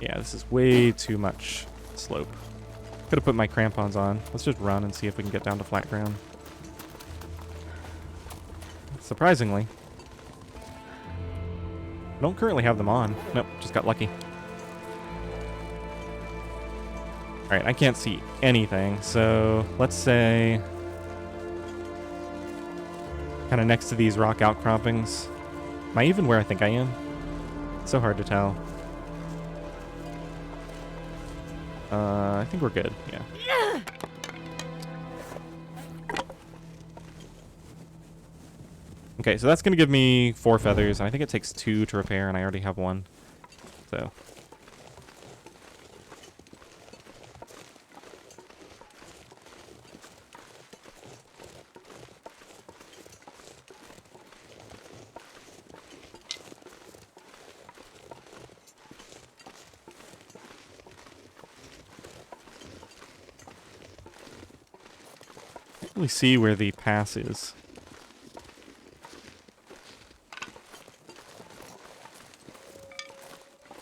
Speaker 1: Yeah, this is way too much slope. Could have put my crampons on. Let's just run and see if we can get down to flat ground. Surprisingly. I don't currently have them on. Nope, just got lucky. Alright, I can't see anything, so let's say kind of next to these rock outcroppings. Am I even where I think I am? It's so hard to tell. I think we're good, yeah. Okay, so that's going to give me 4 feathers, and I think it takes 2 to repair, and I already have 1. So. Can't really see where the pass is.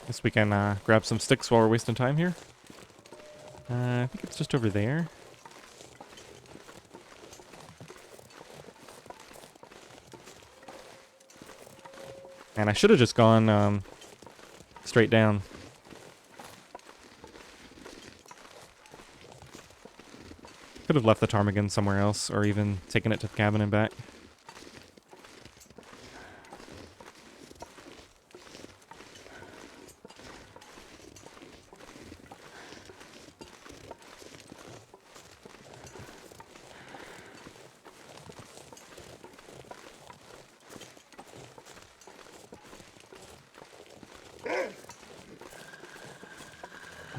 Speaker 1: Guess we can grab some sticks while we're wasting time here. I think it's just over there. And I should have just gone straight down. Could have left the ptarmigan somewhere else, or even taken it to the cabin and back.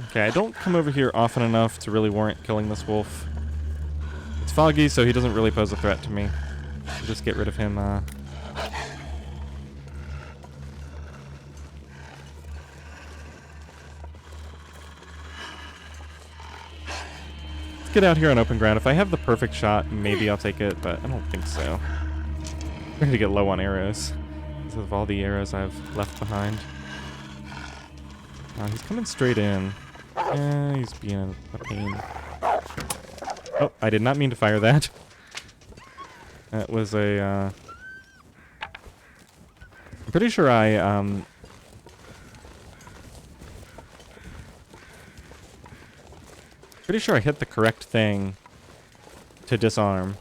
Speaker 1: Okay, I don't come over here often enough to really warrant killing this wolf. It's foggy, so he doesn't really pose a threat to me. I'll just get rid of him. Let's get out here on open ground. If I have the perfect shot, maybe I'll take it, but I don't think so. I'm going to get low on arrows because of all the arrows I've left behind. He's coming straight in. Yeah, he's being a pain. Oh, I did not mean to fire that. That was a, I'm pretty sure pretty sure I hit the correct thing to disarm.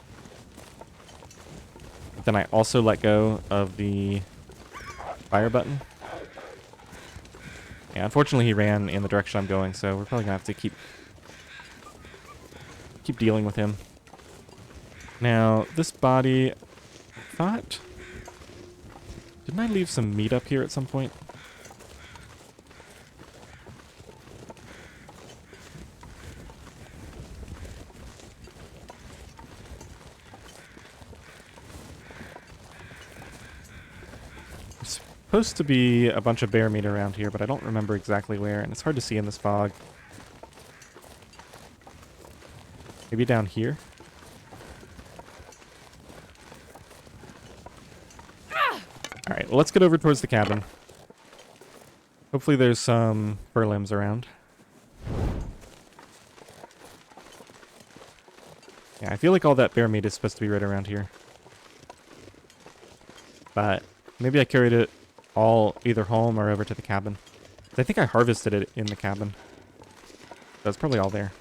Speaker 1: But then I also let go of the fire button. Yeah, unfortunately he ran in the direction I'm going, so we're probably gonna have to keep dealing with him. Now, this body, I thought... Didn't I leave some meat up here at some point? There's supposed to be a bunch of bear meat around here, but I don't remember exactly where, and it's hard to see in this fog. Maybe down here? Alright, well, let's get over towards the cabin. Hopefully there's some fur limbs around. Yeah, I feel like all that bear meat is supposed to be right around here. But maybe I carried it all either home or over to the cabin. I think I harvested it in the cabin. That's probably all there.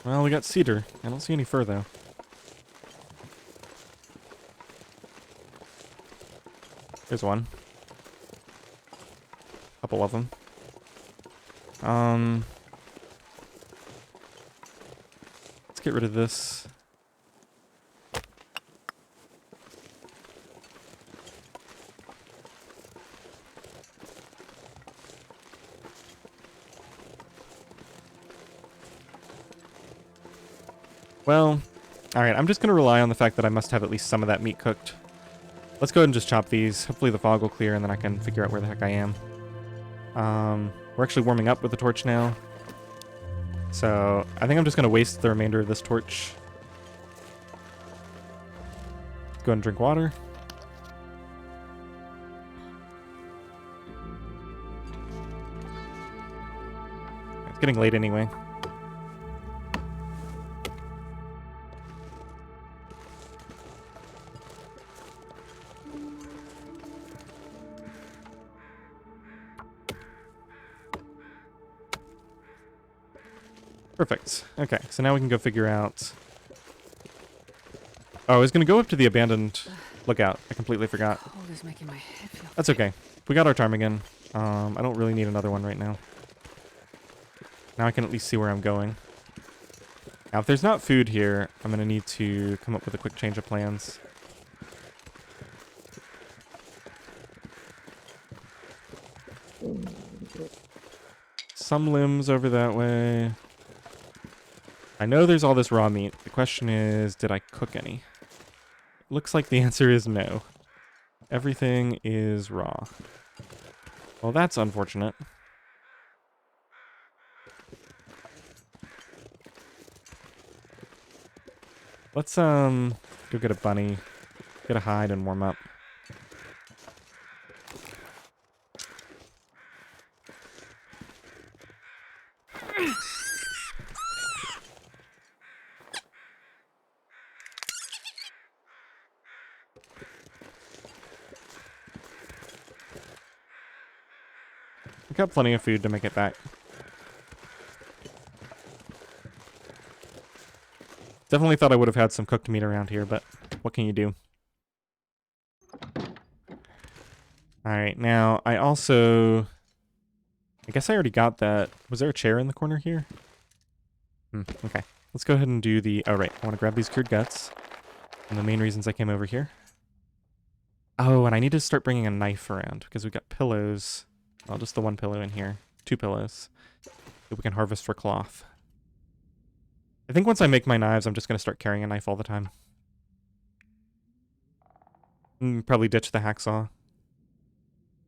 Speaker 1: Well, we got cedar. I don't see any fur, though. There's one. Couple of them. Let's get rid of this. Well, alright, I'm just going to rely on the fact that I must have at least some of that meat cooked. Let's go ahead and just chop these. Hopefully the fog will clear and then I can figure out where the heck I am. We're actually warming up with the torch now. So, I think I'm just going to waste the remainder of this torch. Let's go ahead and drink water. It's getting late anyway. Perfect. Okay, so now we can go figure out... Oh, I was going to go up to the abandoned lookout. I completely forgot.
Speaker 2: Cold is making my head feel
Speaker 1: That's okay. We got our ptarmigan. I don't really need another one right now. Now I can at least see where I'm going. Now, if there's not food here, I'm going to need to come up with a quick change of plans. Some limbs over that way. I know there's all this raw meat. The question is, did I cook any? Looks like the answer is no. Everything is raw. Well, that's unfortunate. Let's, go get a bunny, get a hide, and warm up. We got plenty of food to make it back. Definitely thought I would have had some cooked meat around here, but what can you do? Alright, now I also... I guess I already got that. Was there a chair in the corner here? Okay. Let's go ahead and do the... Oh, right. I want to grab these cured guts. And the main reasons I came over here. Oh, and I need to start bringing a knife around, because we've got pillows. Well, just the one pillow in here. 2 pillows. That we can harvest for cloth. I think once I make my knives, I'm just going to start carrying a knife all the time. Probably ditch the hacksaw.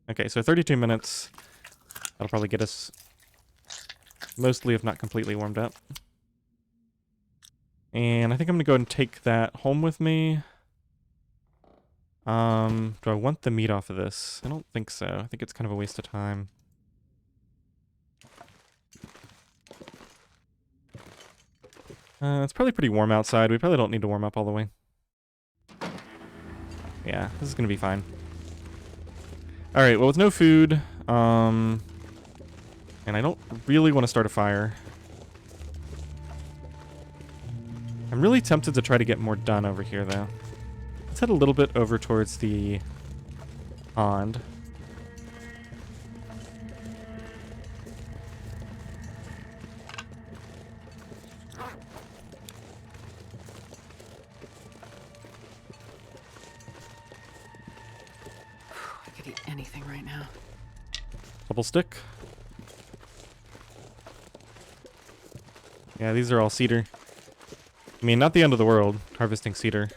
Speaker 1: Okay, so 32 minutes. That'll probably get us mostly, if not completely, warmed up. And I think I'm going to go ahead and take that home with me. Do I want the meat off of this? I don't think so. I think it's kind of a waste of time. It's probably pretty warm outside. We probably don't need to warm up all the way. Yeah, this is gonna be fine. Alright, well with no food, and I don't really want to start a fire. I'm really tempted to try to get more done over here, though. Let's head a little bit over towards the pond.
Speaker 2: I could eat anything right now.
Speaker 1: Double stick. Yeah, these are all cedar. I mean, not the end of the world, harvesting cedar.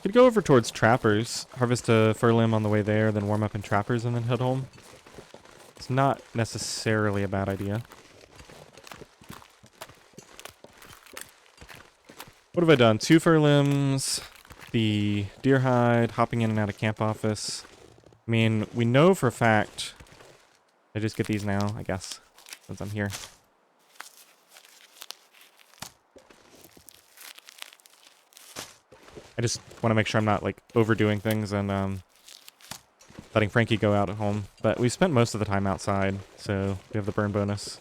Speaker 1: Could go over towards Trappers, harvest a fir limb on the way there, then warm up in Trappers and then head home. It's not necessarily a bad idea. What have I done? 2 fir limbs, the deer hide, hopping in and out of camp office. I mean, we know for a fact. I just get these now, I guess, since I'm here. I just want to make sure I'm not, like, overdoing things and letting Frankie go out at home. But we spent most of the time outside, so we have the burn bonus.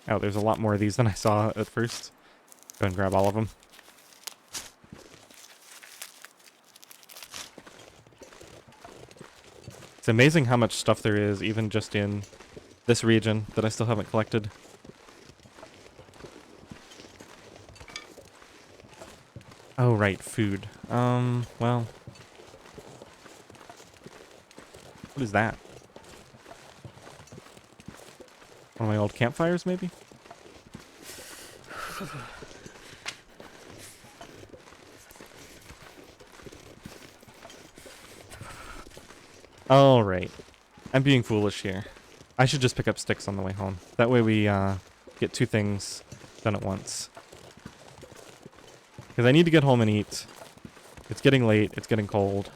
Speaker 1: Oh, there's a lot more of these than I saw at first. Go ahead and grab all of them. It's amazing how much stuff there is, even just in this region, that I still haven't collected. Oh, right, food. Well... What is that? One of my old campfires, maybe? Alright. I'm being foolish here. I should just pick up sticks on the way home. That way we get 2 things done at once. Because I need to get home and eat. It's getting late. It's getting cold.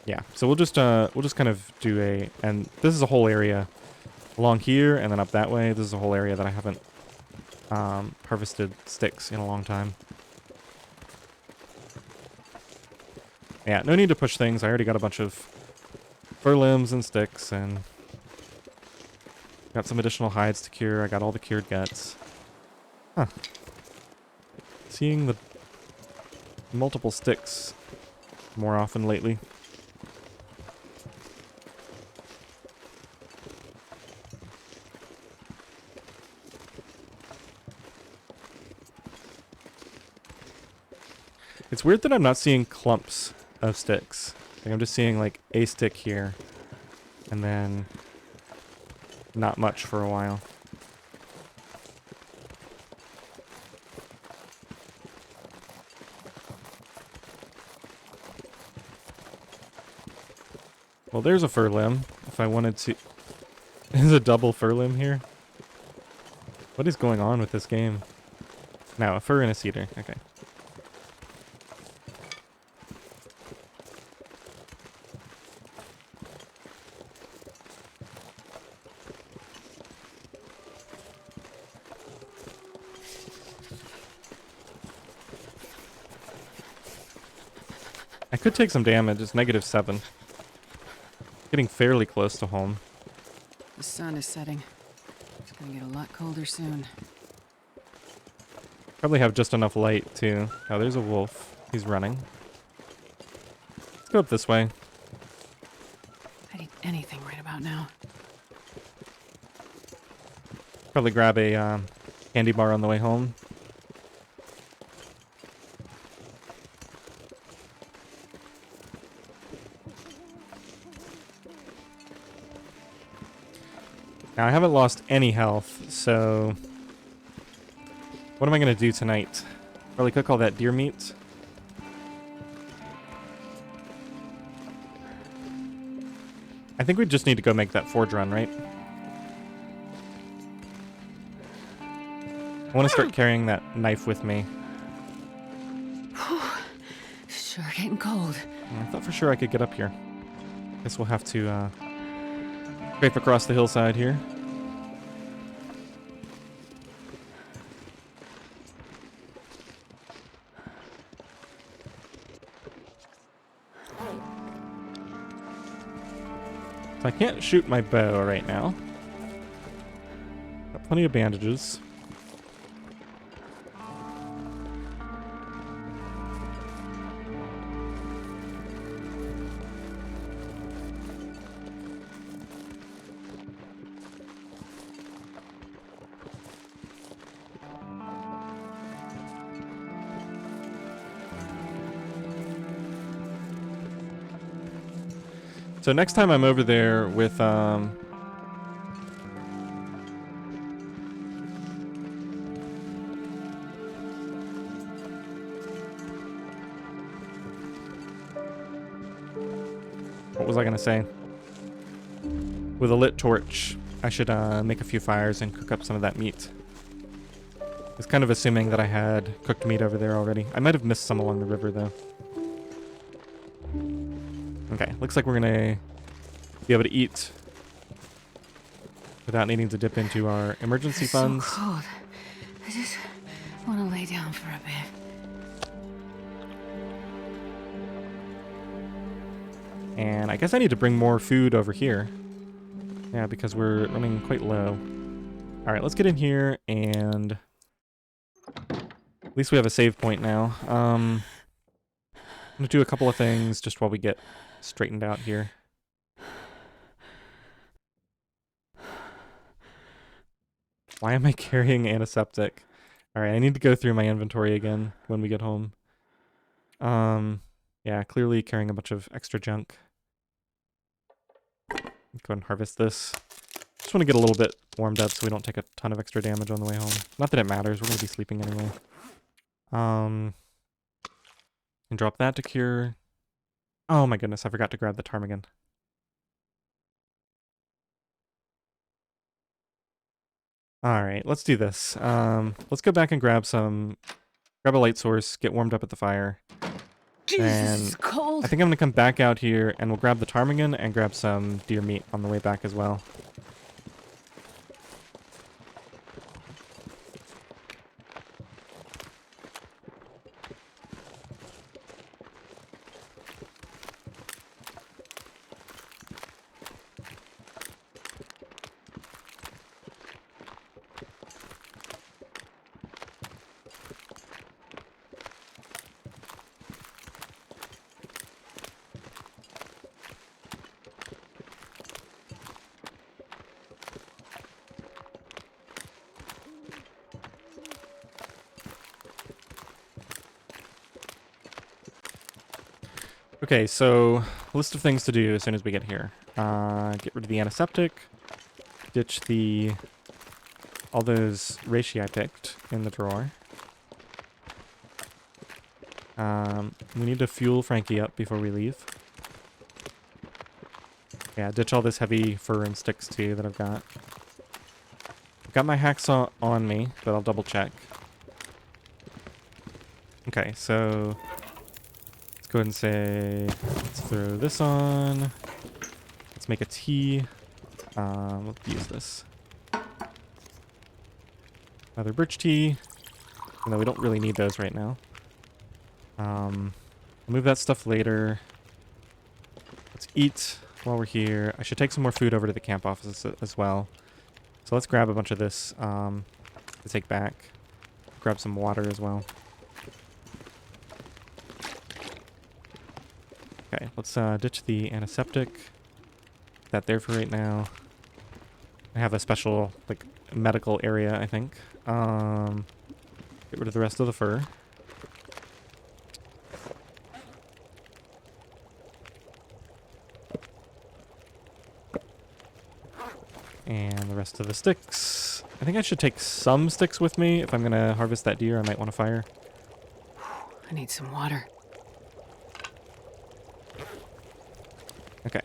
Speaker 1: Yeah, so we'll just kind of do a... And this is a whole area along here and then up that way. This is a whole area that I haven't harvested sticks in a long time. Yeah, no need to push things. I already got a bunch of fir limbs and sticks and got some additional hides to cure. I got all the cured guts. Huh. Seeing the multiple sticks more often lately. It's weird that I'm not seeing clumps of sticks. Like I'm just seeing like a stick here and then not much for a while. Well, there's a fir limb. If I wanted to... There's a double fir limb here. What is going on with this game? No, a fir and a cedar. Okay. I could take some damage. It's -7. Getting fairly close to home.
Speaker 2: The sun is setting. It's gonna get a lot colder soon.
Speaker 1: Probably have just enough light too. Oh, there's a wolf. He's running. Let's go up this way.
Speaker 2: I'd eat anything right about now.
Speaker 1: Probably grab a candy bar on the way home. Now, I haven't lost any health, so... What am I going to do tonight? Probably cook all that deer meat. I think we just need to go make that forge run, right? I want to start carrying that knife with me.
Speaker 2: Sure getting cold.
Speaker 1: I thought for sure I could get up here. Guess we'll have to scrape across the hillside here. So I can't shoot my bow right now. Got plenty of bandages. So next time I'm over there with what was I gonna say? With a lit torch, I should make a few fires and cook up some of that meat. I was kind of assuming that I had cooked meat over there already. I might have missed some along the river though. Okay, looks like we're gonna be able to eat without needing to dip into our emergency funds.
Speaker 2: So cold. I just want to lay down for a bit.
Speaker 1: And I guess I need to bring more food over here. Yeah, because we're running quite low. Alright, let's get in here and at least we have a save point now. I'm gonna do a couple of things just while we get straightened out here. Why am I carrying antiseptic? Alright, I need to go through my inventory again when we get home. Yeah, clearly carrying a bunch of extra junk. Go ahead and harvest this. Just want to get a little bit warmed up so we don't take a ton of extra damage on the way home. Not that it matters, we're going to be sleeping anyway. And drop that to cure. Oh my goodness, I forgot to grab the ptarmigan. Alright, let's do this. Let's go back and grab a light source, get warmed up at the fire.
Speaker 2: Jesus, it's cold.
Speaker 1: I think I'm gonna come back out here and we'll grab the ptarmigan and grab some deer meat on the way back as well. Okay, so list of things to do as soon as we get here. Get rid of the antiseptic, ditch all those reishi I picked in the drawer. We need to fuel Frankie up before we leave. Yeah, ditch all this heavy fur and sticks too that I've got. I've got my hacksaw on me, but I'll double check. Okay, so let's go ahead and say, let's throw this on. Let's make a tea. Let's use this. Another birch tea. Even though we don't really need those right now. I'll move that stuff later. Let's eat while we're here. I should take some more food over to the camp office as well. So let's grab a bunch of this to take back. Grab some water as well. Okay, let's ditch the antiseptic. Put that there for right now. I have a special, like, medical area, I think. Get rid of the rest of the fur. And the rest of the sticks. I think I should take some sticks with me. If I'm going to harvest that deer, I might want to fire.
Speaker 2: I need some water.
Speaker 1: Okay.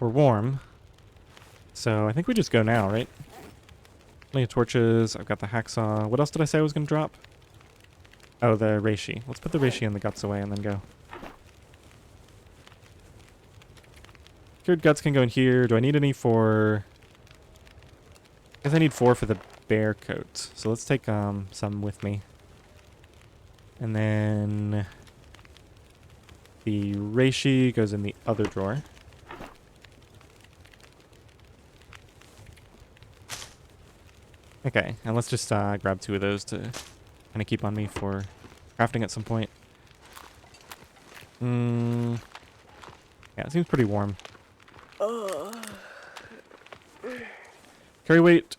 Speaker 1: We're warm. So I think we just go now, right? Plenty of torches. I've got the hacksaw. What else did I say I was going to drop? Oh, the reishi. Let's put the reishi and the guts away and then go. Cured guts can go in here. Do I need any for... I guess I need 4 for the bear coat. So let's take some with me. And then... the reishi goes in the other drawer. Okay, and let's just grab 2 of those to kind of keep on me for crafting at some point. Yeah, it seems pretty warm. Carry weight.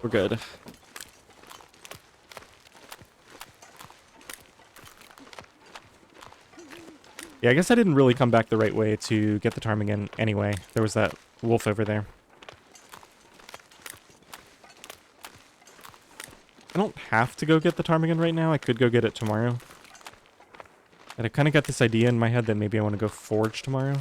Speaker 1: We're good. Yeah, I guess I didn't really come back the right way to get the ptarmigan anyway. There was that wolf over there. I don't have to go get the ptarmigan right now. I could go get it tomorrow. But I kind of got this idea in my head that maybe I want to go forge tomorrow.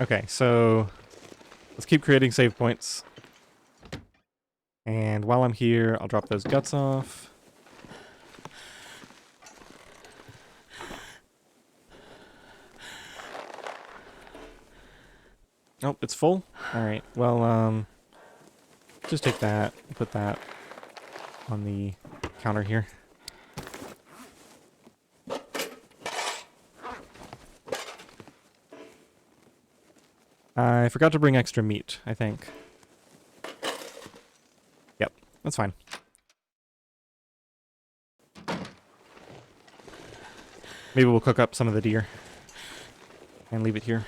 Speaker 1: Okay, so let's keep creating save points. And while I'm here, I'll drop those guts off. Oh, it's full? Alright, well, just take that, put that on the counter here. I forgot to bring extra meat, I think. Yep, that's fine. Maybe we'll cook up some of the deer and leave it here.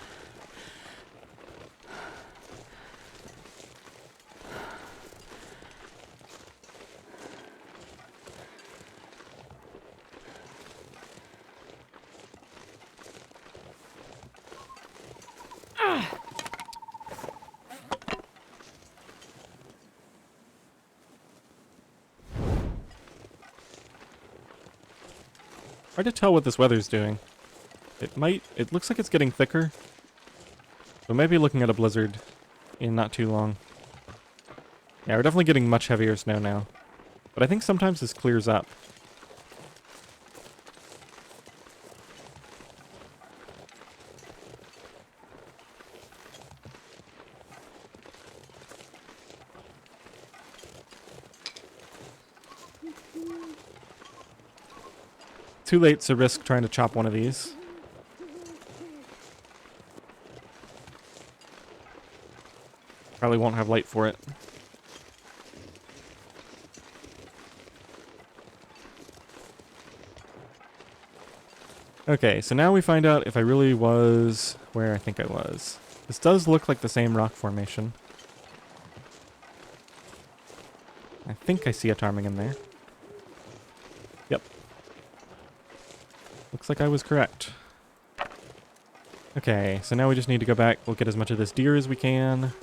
Speaker 1: Hard to tell what this weather's doing. It looks like it's getting thicker. We might be looking at a blizzard in not too long. Yeah, we're definitely getting much heavier snow now. But I think sometimes this clears up. Too late to risk trying to chop one of these. Probably won't have light for it. Okay, so now we find out if I really was where I think I was. This does look like the same rock formation. I think I see a ptarmigan there. Yep. Looks like I was correct. Okay, so now we just need to go back. We'll get as much of this deer as we can.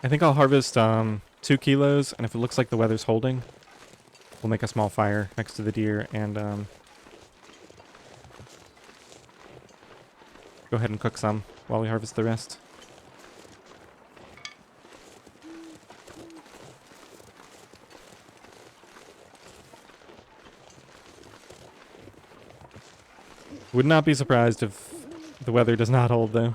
Speaker 1: I think I'll harvest 2 kilos, and if it looks like the weather's holding, we'll make a small fire next to the deer and go ahead and cook some while we harvest the rest. Would not be surprised if the weather does not hold, though.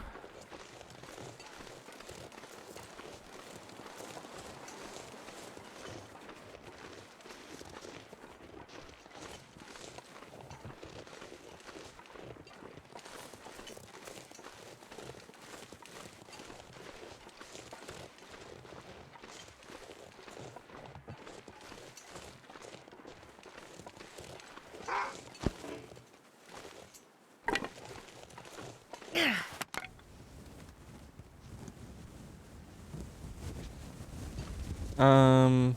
Speaker 1: Can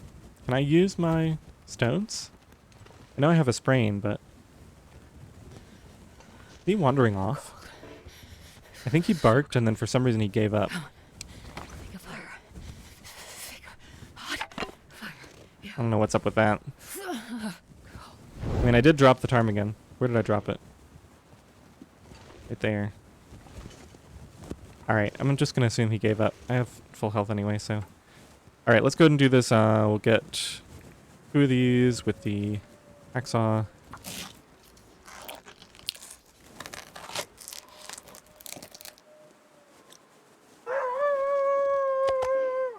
Speaker 1: I use my stones? I know I have a sprain, but... Is he wandering off? I think he barked and then for some reason he gave up.
Speaker 2: Think of fire. Think of hot fire. Yeah.
Speaker 1: I don't know what's up with that. I mean, I did drop the ptarmigan. Where did I drop it? Right there. Alright, I'm just gonna assume he gave up. I have full health anyway, so... Alright, let's go ahead and do this. We'll get 2 of these with the hacksaw.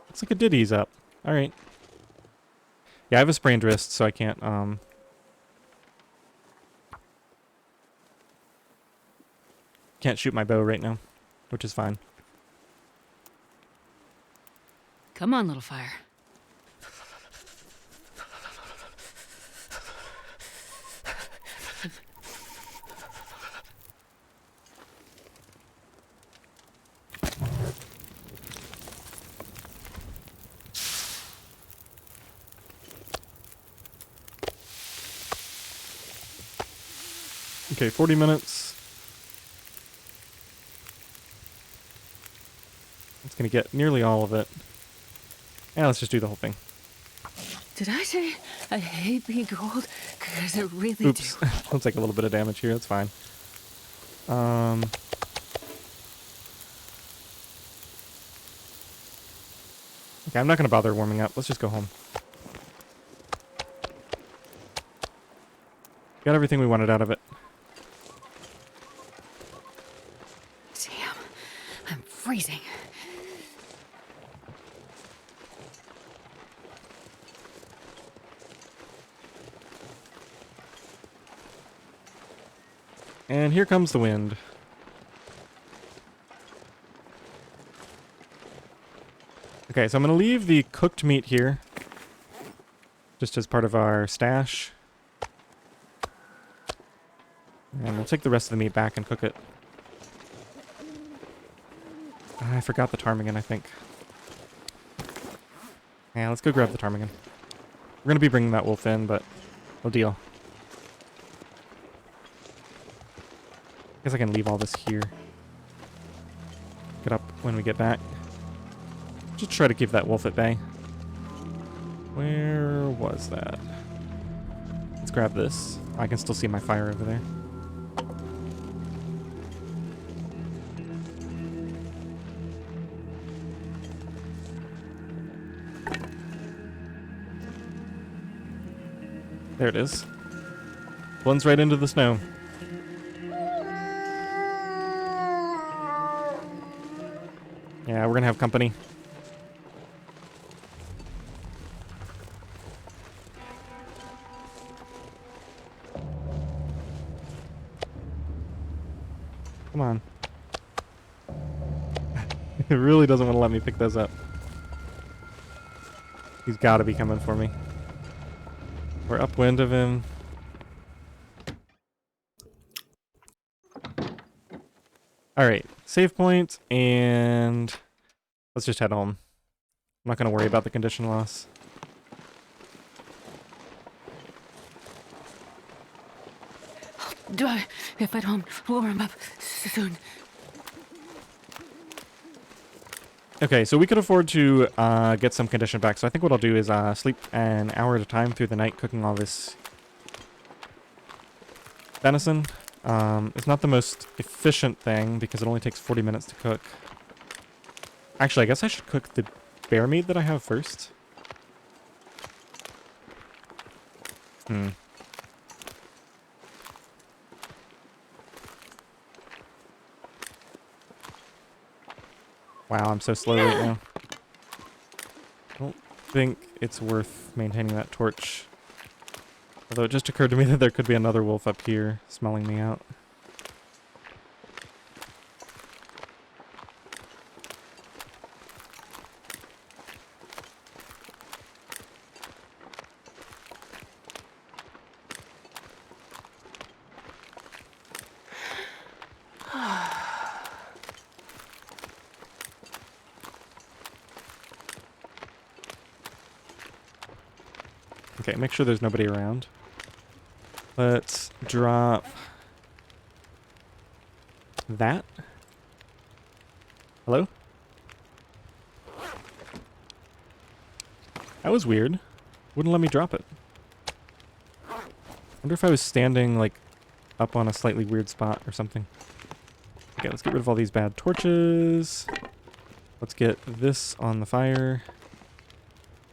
Speaker 1: Looks like it did ease up. Alright. Yeah, I have a sprained wrist, so I can't, can't shoot my bow right now, which is fine.
Speaker 2: Come on, little fire.
Speaker 1: Okay, 40 minutes. It's gonna get nearly all of it. Yeah, let's just do the whole thing.
Speaker 2: Did I say I hate being cold? Because I really
Speaker 1: Oops.
Speaker 2: do.
Speaker 1: Looks like a little bit of damage here. That's fine. Okay, I'm not gonna bother warming up. Let's just go home. Got everything we wanted out of it.
Speaker 2: Damn, I'm freezing.
Speaker 1: And here comes the wind. Okay, so I'm gonna leave the cooked meat here. Just as part of our stash. And we'll take the rest of the meat back and cook it. I forgot the ptarmigan, I think. Yeah, let's go grab the ptarmigan. We're gonna be bringing that wolf in, but no deal. Guess I can leave all this here. Get up when we get back. Just try to keep that wolf at bay. Where was that? Let's grab this. I can still see my fire over there. There it is. Blends right into the snow. Yeah, we're gonna have company. Come on. It really doesn't want to let me pick those up. He's got to be coming for me. We're upwind of him. Alright, save point, and let's just head home. I'm not going to worry about the condition loss.
Speaker 2: Do I? If I don't warm up soon.
Speaker 1: Okay, so we could afford to get some condition back, so I think what I'll do is sleep an hour at a time through the night cooking all this venison. It's not the most efficient thing because it only takes 40 minutes to cook. Actually, I guess I should cook the bear meat that I have first. Wow, I'm so slow right now. I don't think it's worth maintaining that torch. Although it just occurred to me that there could be another wolf up here smelling me out. Okay, make sure there's nobody around. Let's drop that. Hello? That was weird. Wouldn't let me drop it. Wonder if I was standing, like, up on a slightly weird spot or something. Okay, let's get rid of all these bad torches. Let's get this on the fire.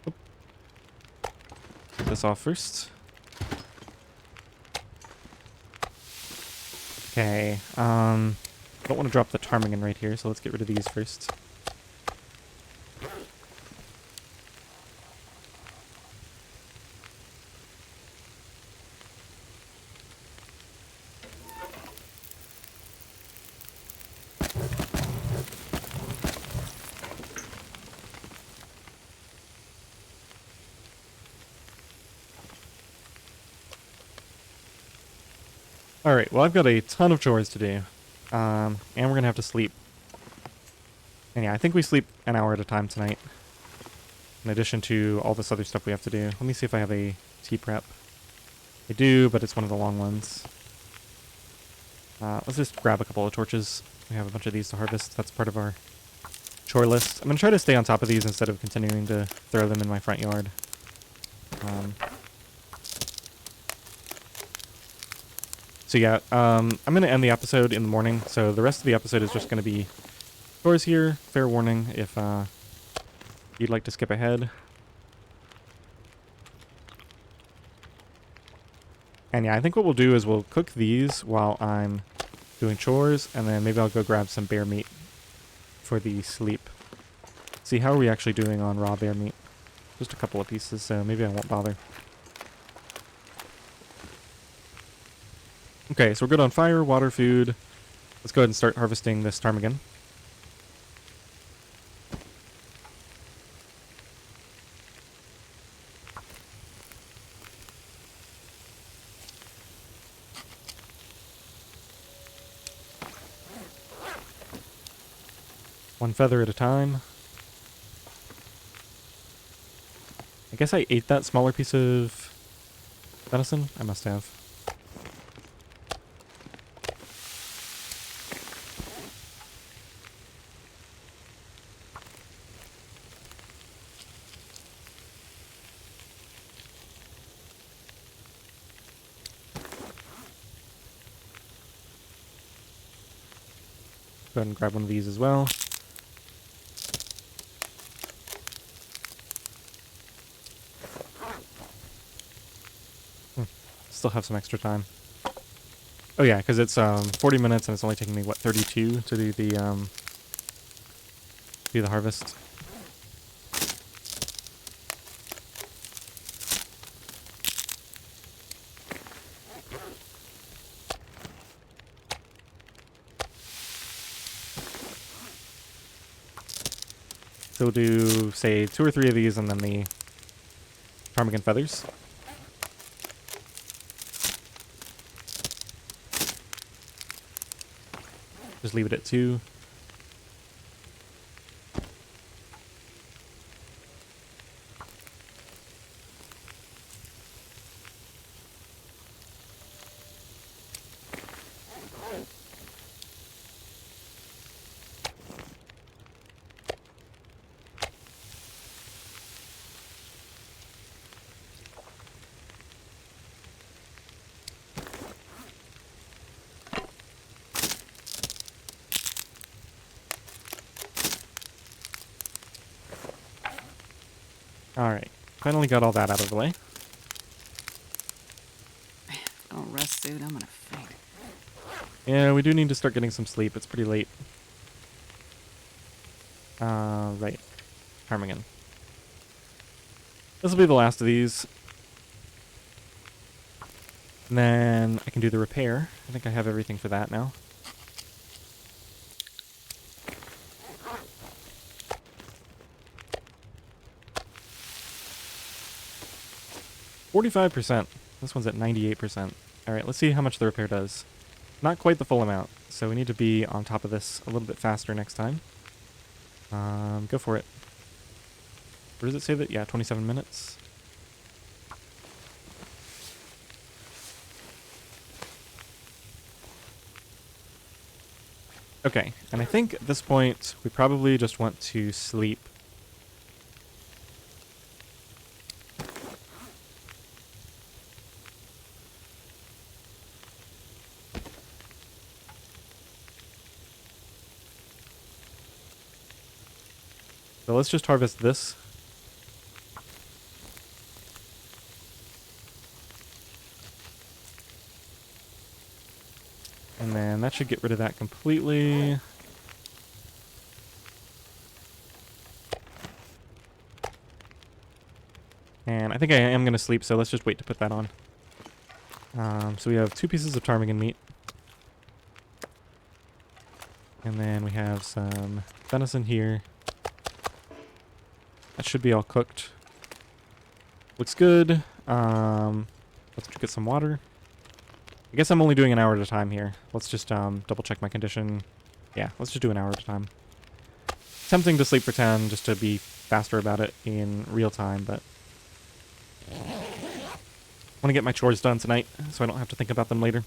Speaker 1: Oop. Get this off first. Okay, don't want to drop the ptarmigan right here, so let's get rid of these first. Alright, well I've got a ton of chores to do. And we're gonna have to sleep. And yeah, I think we sleep an hour at a time tonight. In addition to all this other stuff we have to do. Let me see if I have a tea prep. I do, but it's one of the long ones. Let's just grab a couple of torches. We have a bunch of these to harvest. That's part of our chore list. I'm gonna try to stay on top of these instead of continuing to throw them in my front yard. So yeah, I'm going to end the episode in the morning, so the rest of the episode is just going to be chores here. Fair warning if you'd like to skip ahead. And yeah, I think what we'll do is we'll cook these while I'm doing chores, and then maybe I'll go grab some bear meat for the sleep. See, how are we actually doing on raw bear meat? Just a couple of pieces, so maybe I won't bother. Okay, so we're good on fire, water, food. Let's go ahead and start harvesting this ptarmigan. One feather at a time. I guess I ate that smaller piece of venison. I must have. Go ahead and grab one of these as well. Still have some extra time. Oh yeah, because it's 40 minutes and it's only taking me, what, 32 to do the harvest. So we'll do, say, 2 or 3 of these and then the ptarmigan feathers. Just leave it at 2. Alright, finally got all that out of the way.
Speaker 2: Man, if I don't rest soon, I'm gonna faint.
Speaker 1: Yeah, we do need to start getting some sleep. It's pretty late. Right. Ptarmigan. This will be the last of these. And then I can do the repair. I think I have everything for that now. %. This one's at 98%. Alright, let's see how much the repair does. Not quite the full amount, so we need to be on top of this a little bit faster next time. Go for it. Where does it say that? Yeah, 27 minutes. Okay, and I think at this point, we probably just want to sleep. So let's just harvest this. And then that should get rid of that completely. And I think I am going to sleep, so let's just wait to put that on. So we have 2 pieces of ptarmigan meat. And then we have some venison here. That should be all cooked. Looks good. Let's get some water. I guess I'm only doing an hour at a time here. Let's just double check my condition. Yeah, let's just do an hour at a time. Tempting to sleep for 10 just to be faster about it in real time, but I want to get my chores done tonight so I don't have to think about them later.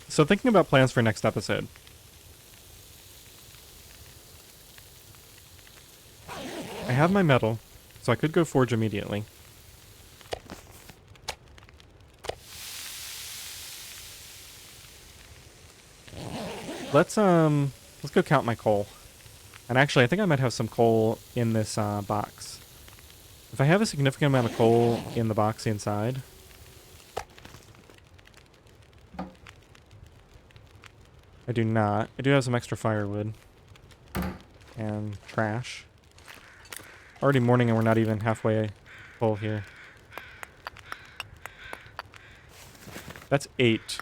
Speaker 1: So thinking about plans for next episode. I have my metal, so I could go forge immediately. Let's go count my coal. And actually, I think I might have some coal in this box. If I have a significant amount of coal in the box inside, I do not. I do have some extra firewood and trash. Already morning and we're not even halfway full here. That's 8.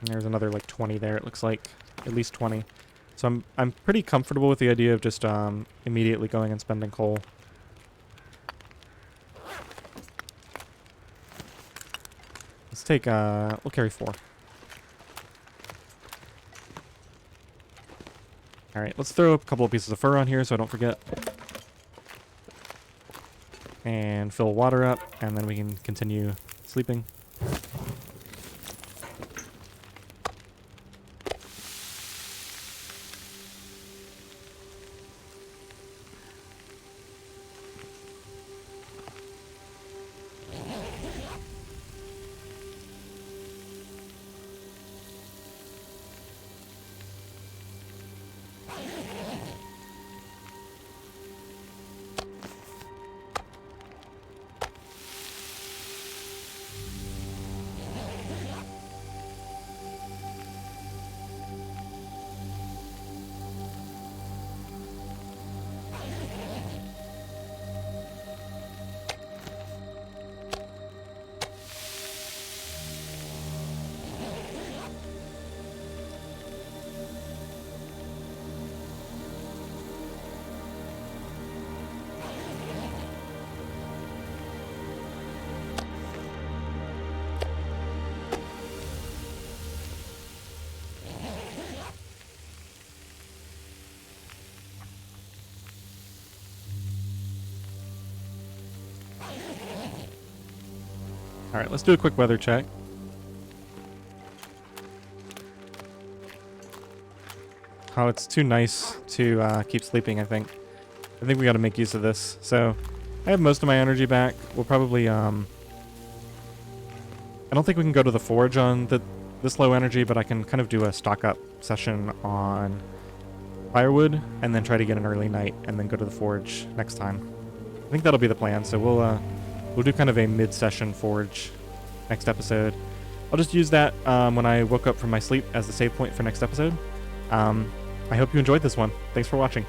Speaker 1: And there's another like 20 there, it looks like. At least 20. So I'm pretty comfortable with the idea of just immediately going and spending coal. Let's take we'll carry 4. Alright, let's throw a couple of pieces of fur on here so I don't forget. And fill water up, and then we can continue sleeping. Alright, let's do a quick weather check. Oh, it's too nice to keep sleeping, I think. I think we gotta make use of this. So, I have most of my energy back. We'll probably, I don't think we can go to the forge on this low energy, but I can kind of do a stock up session on firewood, and then try to get an early night, and then go to the forge next time. I think that'll be the plan, so we'll do kind of a mid-session forge next episode. I'll just use that when I woke up from my sleep as the save point for next episode. I hope you enjoyed this one. Thanks for watching.